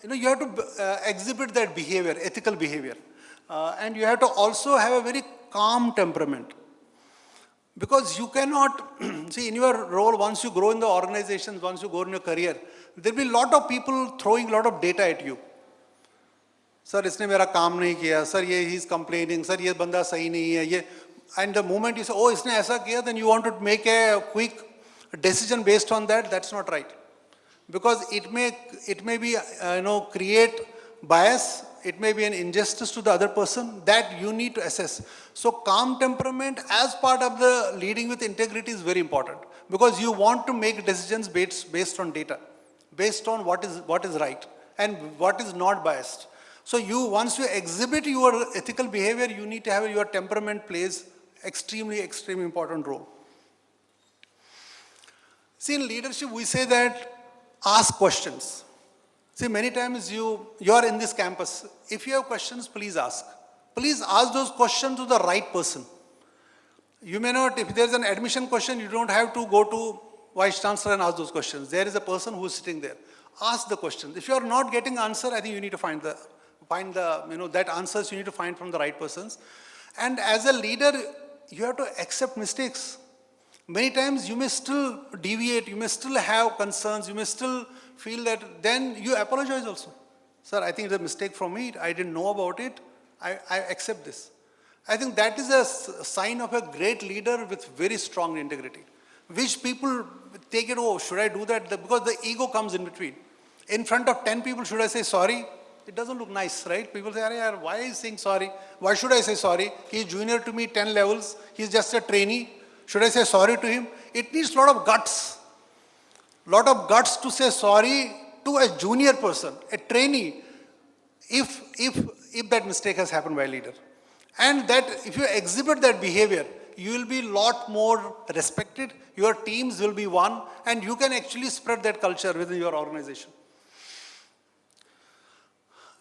you have to exhibit that behavior, ethical behavior. And you have to also have a very calm temperament. Because you cannot, see in your role, once you grow in the organizations, once you go in your career, there will be a lot of people throwing a lot of data at you. Sir, इसने मेरा काम नहीं किया, sir, he is complaining, sir, ये बंदा सही नहीं है, ये, and the moment you say, oh, इसने ऐसा किया, then you want to make a quick decision based on that, that's not right. Because it may be, create bias, it may be an injustice to the other person that you need to assess. So calm temperament as part of the leading with integrity is very important, because you want to make decisions based on data, based on what is right and what is not biased. So once you exhibit your ethical behavior, you need to have your temperament plays extremely important role. See, in leadership, we say that ask questions. See, many times you are in this campus. If you have questions, please ask. Please ask those questions to the right person. You may not, if there's an admission question, you don't have to go to Vice Chancellor and ask those questions. There is a person who is sitting there. Ask the questions. If you are not getting answer, I think you need to find that answers you need to find from the right persons. And as a leader, you have to accept mistakes. Many times you may still deviate, you may still have concerns, you may still feel that, then you apologize also. Sir, I think it's a mistake from me, I didn't know about it, I accept this. I think that is a sign of a great leader with very strong integrity, which people take it, oh, should I do that? Because the ego comes in between. In front of 10 people, should I say sorry? It doesn't look nice, right? People say, why is he saying sorry? Why should I say sorry? He's junior to me 10 levels, he's just a trainee. Should I say sorry to him? It needs a lot of guts. Lot of guts to say sorry to a junior person, a trainee, if that mistake has happened by a leader. And that if you exhibit that behavior, you will be a lot more respected, your teams will be one, and you can actually spread that culture within your organization.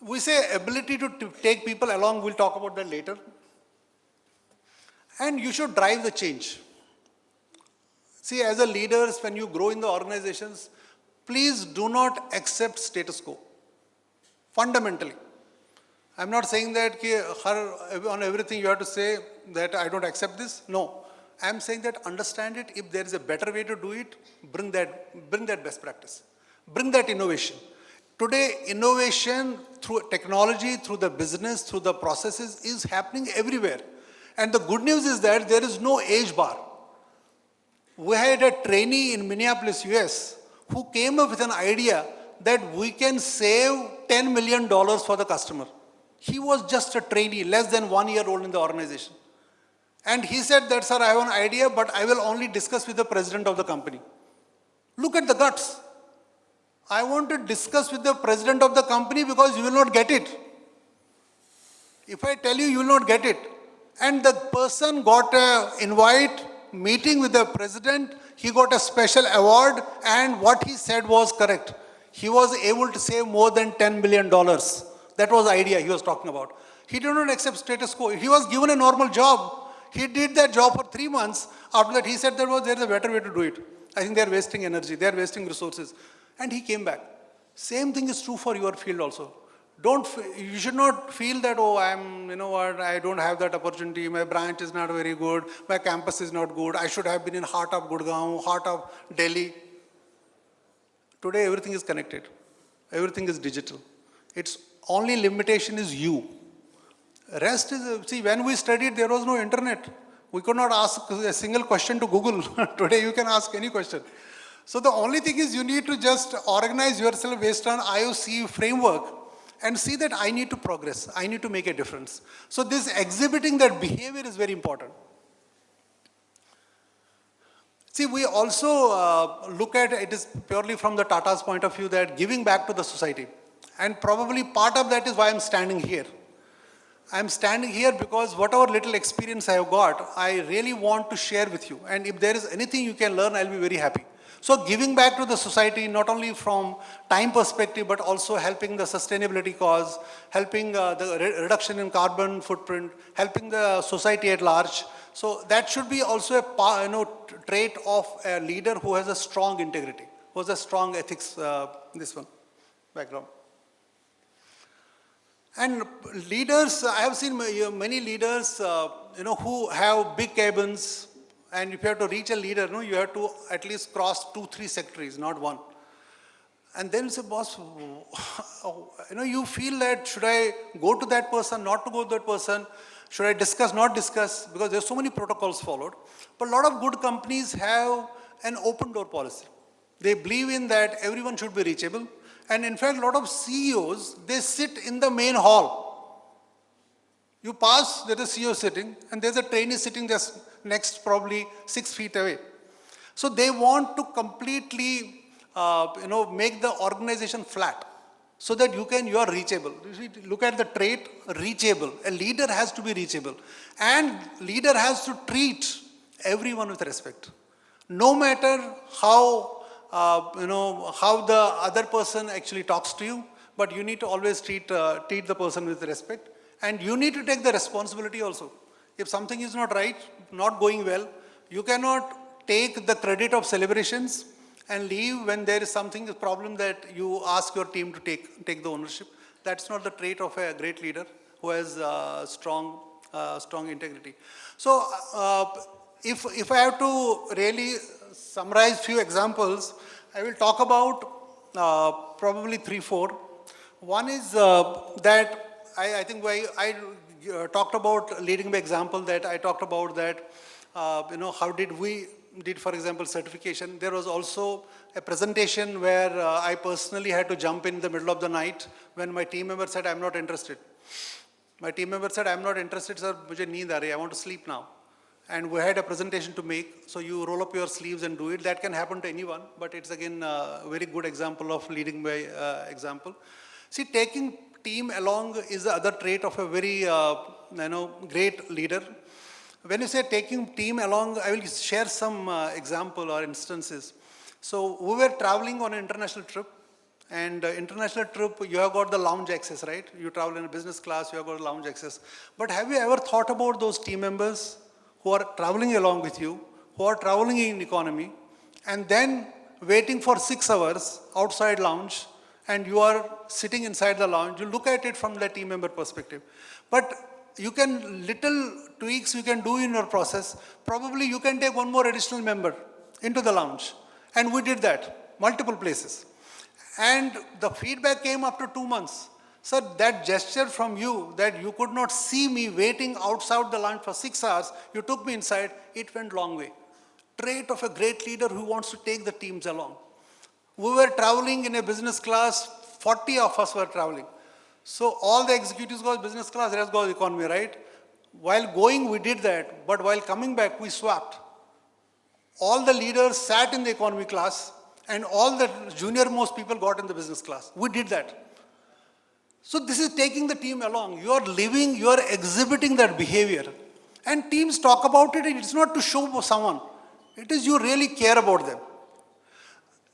We say ability to take people along, we'll talk about that later. And you should drive the change. See, as a leaders, when you grow in the organizations, please do not accept status quo. Fundamentally. I'm not saying that on everything you have to say that I don't accept this. No. I'm saying that understand it. If there is a better way to do it, bring that best practice. Bring that innovation. Today, innovation through technology, through the business, through the processes is happening everywhere. And the good news is that there is no age bar. We had a trainee in Minneapolis, US, who came up with an idea that we can save $10 million for the customer. He was just a trainee, less than 1 year old in the organization. And he said that, sir, I have an idea, but I will only discuss with the president of the company. Look at the guts. I want to discuss with the president of the company because you will not get it. If I tell you, you will not get it. And the person got an invite, meeting with the president, he got a special award, and what he said was correct. He was able to save more than $10 million. That was the idea he was talking about. He did not accept status quo. He was given a normal job. He did that job for 3 months. After that, he said there is a better way to do it. I think they are wasting energy, they are wasting resources. And he came back. Same thing is true for your field also. You should not feel that, oh, I don't have that opportunity, my branch is not very good, my campus is not good, I should have been in heart of Gurgaon, heart of Delhi. Today everything is connected. Everything is digital. Its only limitation is you. Rest is, see, when we studied, there was no internet. We could not ask a single question to Google. Today you can ask any question. So the only thing is you need to just organize yourself based on IOC framework and see that I need to progress, I need to make a difference. So this exhibiting that behavior is very important. See, we also look at it is purely from the Tata's point of view that giving back to the society. And probably part of that is why I'm standing here. I'm standing here because whatever little experience I have got, I really want to share with you. And if there is anything you can learn, I'll be very happy. So giving back to the society, not only from time perspective, but also helping the sustainability cause, helping the reduction in carbon footprint, helping the society at large. So that should be also a trait of a leader who has a strong integrity, who has a strong ethics, background. And leaders, I have seen many leaders, who have big cabins And if you have to reach a leader, no, you have to at least cross 2-3 secretaries, not one. And then you say, boss, you feel that should I go to that person, not to go to that person? Should I discuss, not discuss? Because there's so many protocols followed. But a lot of good companies have an open door policy. They believe in that everyone should be reachable. And in fact, a lot of CEOs, they sit in the main hall. You pass, there's a CEO sitting, and there's a trainee sitting just next, probably 6 feet away. So they want to completely, make the organization flat so that you are reachable. Look at the trait, reachable. A leader has to be reachable. And leader has to treat everyone with respect. No matter how, how the other person actually talks to you, but you need to always treat the person with respect. And you need to take the responsibility also. If something is not right, not going well, you cannot take the credit of celebrations and leave when there is something, a problem that you ask your team to take the ownership. That's not the trait of a great leader who has strong integrity. So if I have to really summarize few examples, I will talk about probably 3-4. One is that I think I talked about leading by example, that I talked about that, how did, for example, certification. There was also a presentation where I personally had to jump in the middle of the night when my team member said, I'm not interested. My team member said, I'm not interested, sir, mujhe neend aa rahi hai, I want to sleep now. And we had a presentation to make, so you roll up your sleeves and do it. That can happen to anyone, but it's again a very good example of leading by example. See, taking team along is the other trait of a very great leader. When you say taking team along, I will share some example or instances. So we were traveling on an international trip, and international trip, you have got the lounge access, right? You travel in a business class, you have got lounge access. But have you ever thought about those team members who are traveling along with you, who are traveling in economy, and then waiting for 6 hours outside lounge, and you are sitting inside the lounge? You look at it from the team member perspective. But you can, little tweaks you can do in your process. Probably you can take one more additional member into the lounge. And we did that, multiple places. And the feedback came after 2 months. Sir, that gesture from you, that you could not see me waiting outside the lounge for 6 hours, you took me inside, it went long way. Trait of a great leader who wants to take the teams along. We were traveling in a business class, 40 of us were traveling. So all the executives go business class, the rest go economy, right? While going, we did that, but while coming back, we swapped. All the leaders sat in the economy class, and all the junior most people got in the business class. We did that. So this is taking the team along. You are living, you are exhibiting that behavior. And teams talk about it, it's not to show someone. It is you really care about them.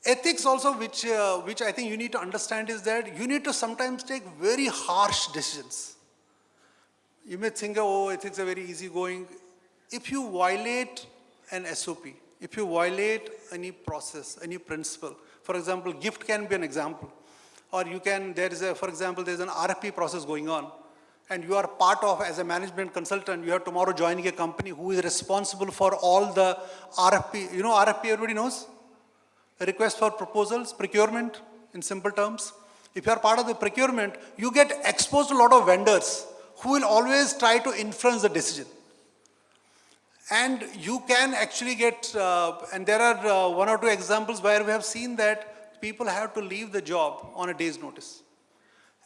Ethics also, which I think you need to understand, is that you need to sometimes take very harsh decisions. You may think, oh, ethics are very easygoing. If you violate an SOP, if you violate any process, any principle, for example, gift can be an example. Or you can, for example, there's an RFP process going on, and you are part of, as a management consultant, you are tomorrow joining a company who is responsible for all the RFP. You know RFP, everybody knows? Request for proposals, procurement, in simple terms. If you are part of the procurement, you get exposed to a lot of vendors who will always try to influence the decision. And you can actually get, and there are 1 or 2 examples where we have seen that people have to leave the job on a day's notice.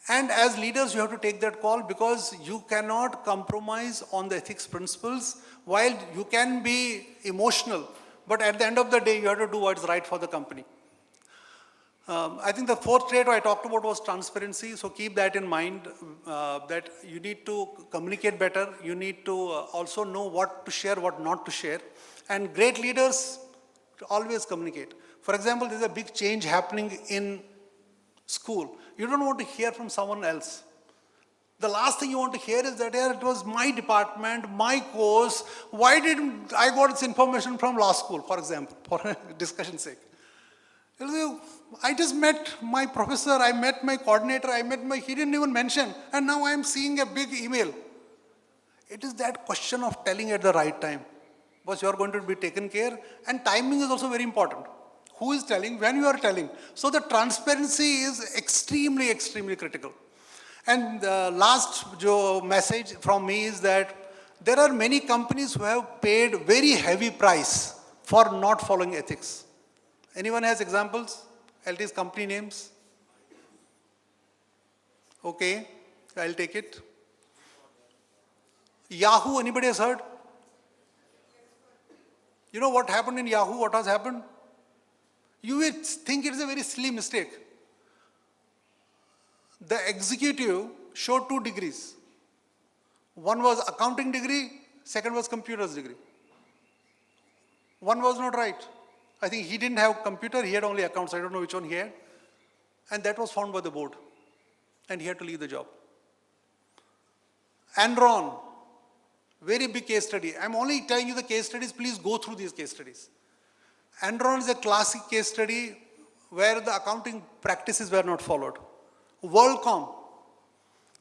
And as leaders, you have to take that call, because you cannot compromise on the ethics principles. While you can be emotional, but at the end of the day, you have to do what's right for the company. I think the 4th trait I talked about was transparency. So keep that in mind, that you need to communicate better. You need to also know what to share, what not to share. And great leaders always communicate. For example, there's a big change happening in school. You don't want to hear from someone else. The last thing you want to hear is that, yeah, it was my department, my course. Why didn't I got this information from law school, for example, for discussion's sake? I just met my professor, I met my coordinator, he didn't even mention, and now I'm seeing a big email. It is that question of telling at the right time. because you are going to be taken care, and timing is also very important. Who is telling, when you are telling. So the transparency is extremely, extremely critical. And the last message from me is that there are many companies who have paid very heavy price for not following ethics. Anyone has examples? LT's company names? Okay, I'll take it. Yahoo, anybody has heard? You know what happened in Yahoo? What has happened? You will think it's a very silly mistake. The executive showed 2 degrees. One was accounting degree, second was computers degree. One was not right. I think he didn't have computer, he had only accounts. I don't know which one he had. And that was found by the board. And he had to leave the job. Enron, very big case study. I'm only telling you the case studies, please go through these case studies. Enron is a classic case study where the accounting practices were not followed. WorldCom.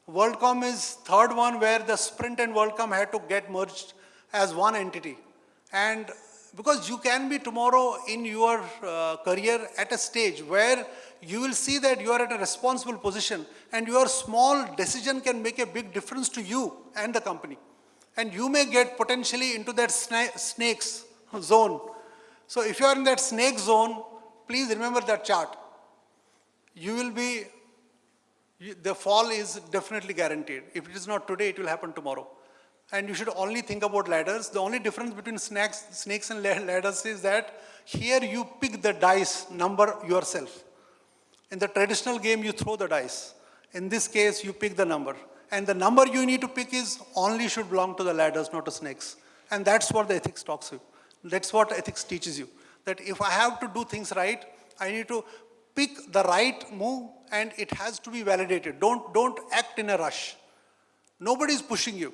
WorldCom is third one where the Sprint and WorldCom had to get merged as one entity. And because you can be tomorrow in your career at a stage where you will see that you are at a responsible position and your small decision can make a big difference to you and the company. And you may get potentially into that snakes zone. So if you are in that snake zone, please remember that chart. You will be, the fall is definitely guaranteed. If it is not today, it will happen tomorrow. And you should only think about ladders. The only difference between snakes and ladders is that here you pick the dice number yourself. In the traditional game, you throw the dice. In this case, you pick the number. And the number you need to pick is only should belong to the ladders, not to snakes. And that's what the ethics talks to you. That's what ethics teaches you. That if I have to do things right, I need to pick the right move and it has to be validated. Don't act in a rush. Nobody is pushing you.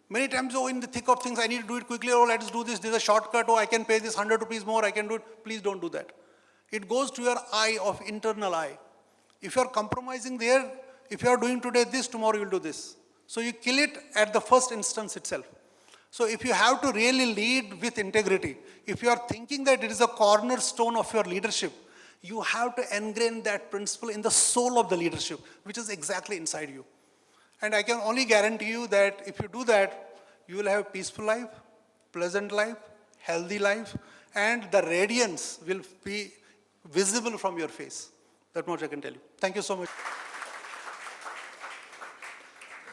Many times, in the thick of things, I need to do it quickly. Oh, let's do this. There's a shortcut. Oh, I can pay this 100 rupees more. I can do it. Please don't do that. It goes to your eye of internal eye. If you're compromising there, if you are doing today this, tomorrow you'll do this. So you kill it at the first instance itself. So if you have to really lead with integrity, if you are thinking that it is a cornerstone of your leadership, you have to ingrain that principle in the soul of the leadership, which is exactly inside you. And I can only guarantee you that if you do that, you will have a peaceful life, pleasant life, healthy life, and the radiance will be visible from your face. That much I can tell you. Thank you so much.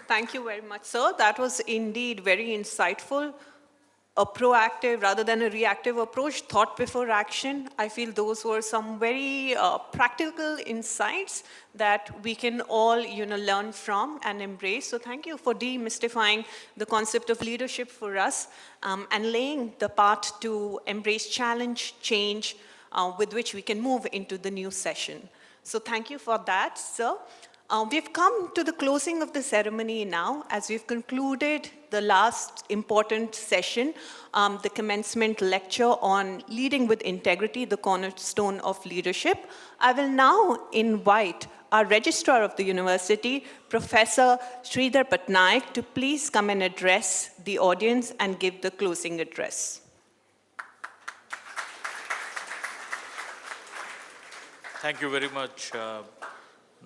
Thank you very much, sir. That was indeed very insightful. A proactive rather than a reactive approach, thought before action. I feel those were some very practical insights that we can all learn from and embrace. So thank you for demystifying the concept of leadership for us and laying the path to embrace challenge, change, with which we can move into the new session. So thank you for that, sir. We've come to the closing of the ceremony now, as we've concluded the last important session, the commencement lecture on leading with integrity, the cornerstone of leadership. I will now invite our registrar of the university, Professor Sridhar Patnaik, to please come and address the audience and give the closing address. Thank you very much,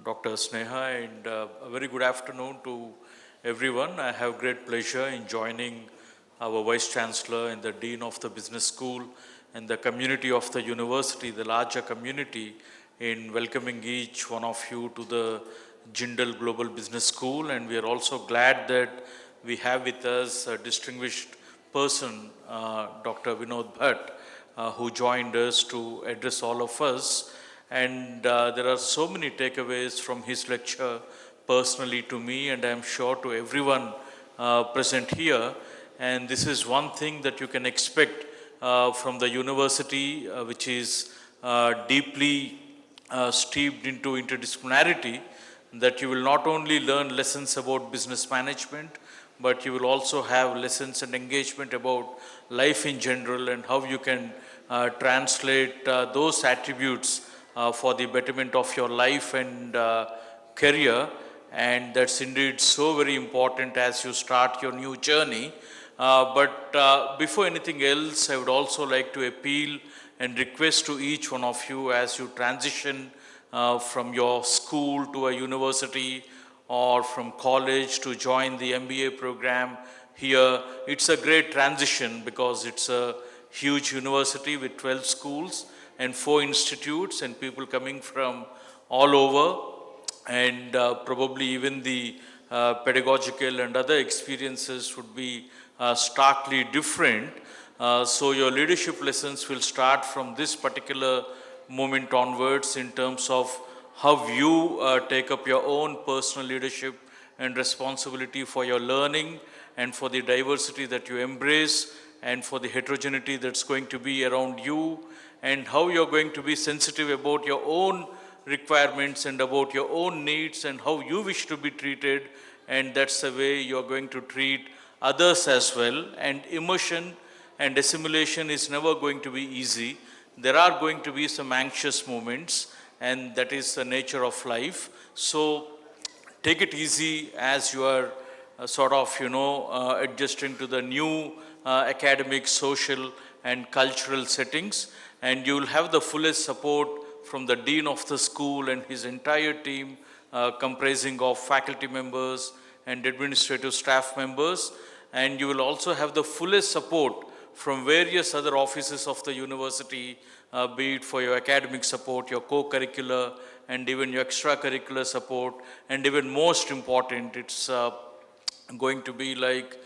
Dr. Sneha, and a very good afternoon to everyone. I have great pleasure in joining our Vice Chancellor and the Dean of the Business School and the community of the university, the larger community, in welcoming each one of you to the Jindal Global Business School. And we are also glad that we have with us a distinguished person, Dr. Vinod Bhatt, who joined us to address all of us. And there are so many takeaways from his lecture personally to me, and I'm sure to everyone present here. And this is one thing that you can expect from the university, which is deeply steeped into interdisciplinarity, that you will not only learn lessons about business management, but you will also have lessons and engagement about life in general and how you can translate those attributes for the betterment of your life and career. And that's indeed so very important as you start your new journey. But before anything else, I would also like to appeal and request to each one of you as you transition from your school to a university or from college to join the MBA program here. It's a great transition because it's a huge university with 12 schools and 4 institutes and people coming from all over, and probably even the pedagogical and other experiences would be starkly different. So your leadership lessons will start from this particular moment onwards in terms of how you take up your own personal leadership and responsibility for your learning and for the diversity that you embrace and for the heterogeneity that's going to be around you, and how you're going to be sensitive about your own requirements and about your own needs and how you wish to be treated, and that's the way you're going to treat others as well. And immersion and assimilation is never going to be easy. There are going to be some anxious moments, and that is the nature of life. So take it easy as you are adjusting to the new academic, social and cultural settings, and you will have the fullest support from the dean of the school and his entire team comprising of faculty members and administrative staff members, and you will also have the fullest support from various other offices of the university, be it for your academic support, your co-curricular and even your extracurricular support, and even most important, it's going to be like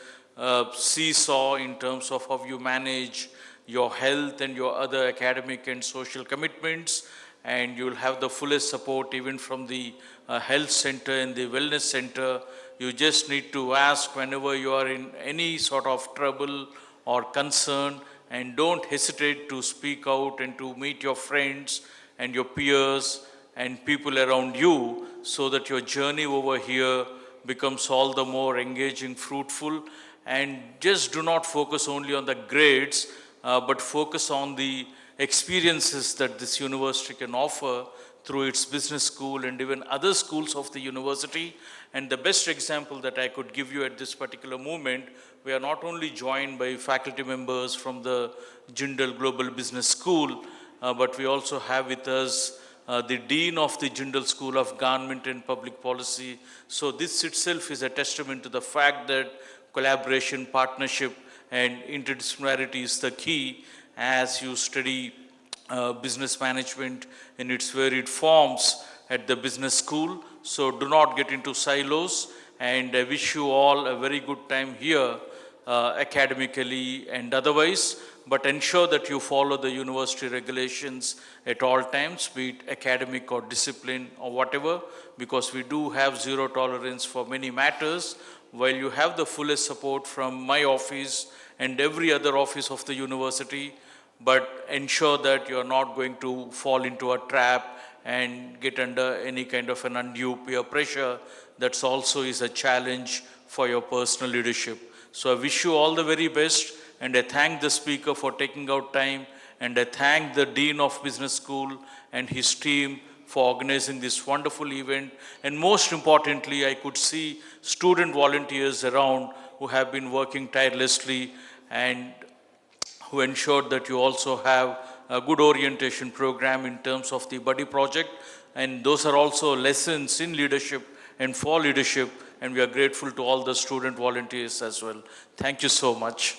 seesaw in terms of how you manage your health and your other academic and social commitments, and you will have the fullest support even from the health center and the wellness center. You just need to ask whenever you are in any sort of trouble or concern, and don't hesitate to speak out and to meet your friends and your peers and people around you, so that your journey over here becomes all the more engaging, fruitful. And just do not focus only on the grades, but focus on the experiences that this university can offer through its business school and even other schools of the university. And the best example that I could give you at this particular moment, we are not only joined by faculty members from the Jindal Global Business School, but we also have with us the Dean of the Jindal School of Government and Public Policy. So this itself is a testament to the fact that collaboration, partnership and interdisciplinarity is the key as you study business management in its varied forms at the business school. So do not get into silos, and I wish you all a very good time here academically and otherwise, but ensure that you follow the university regulations at all times, be it academic or discipline or whatever, because we do have zero tolerance for many matters. While you have the fullest support from my office and every other office of the university, but ensure that you are not going to fall into a trap and get under any kind of an undue peer pressure. That's also is a challenge for your personal leadership. So I wish you all the very best, and I thank the speaker for taking out time, and I thank the Dean of Business School and his team for organizing this wonderful event. And most importantly, I could see student volunteers around who have been working tirelessly and who ensured that you also have a good orientation program in terms of the buddy project. And those are also lessons in leadership and for leadership. And we are grateful to all the student volunteers as well. Thank you so much.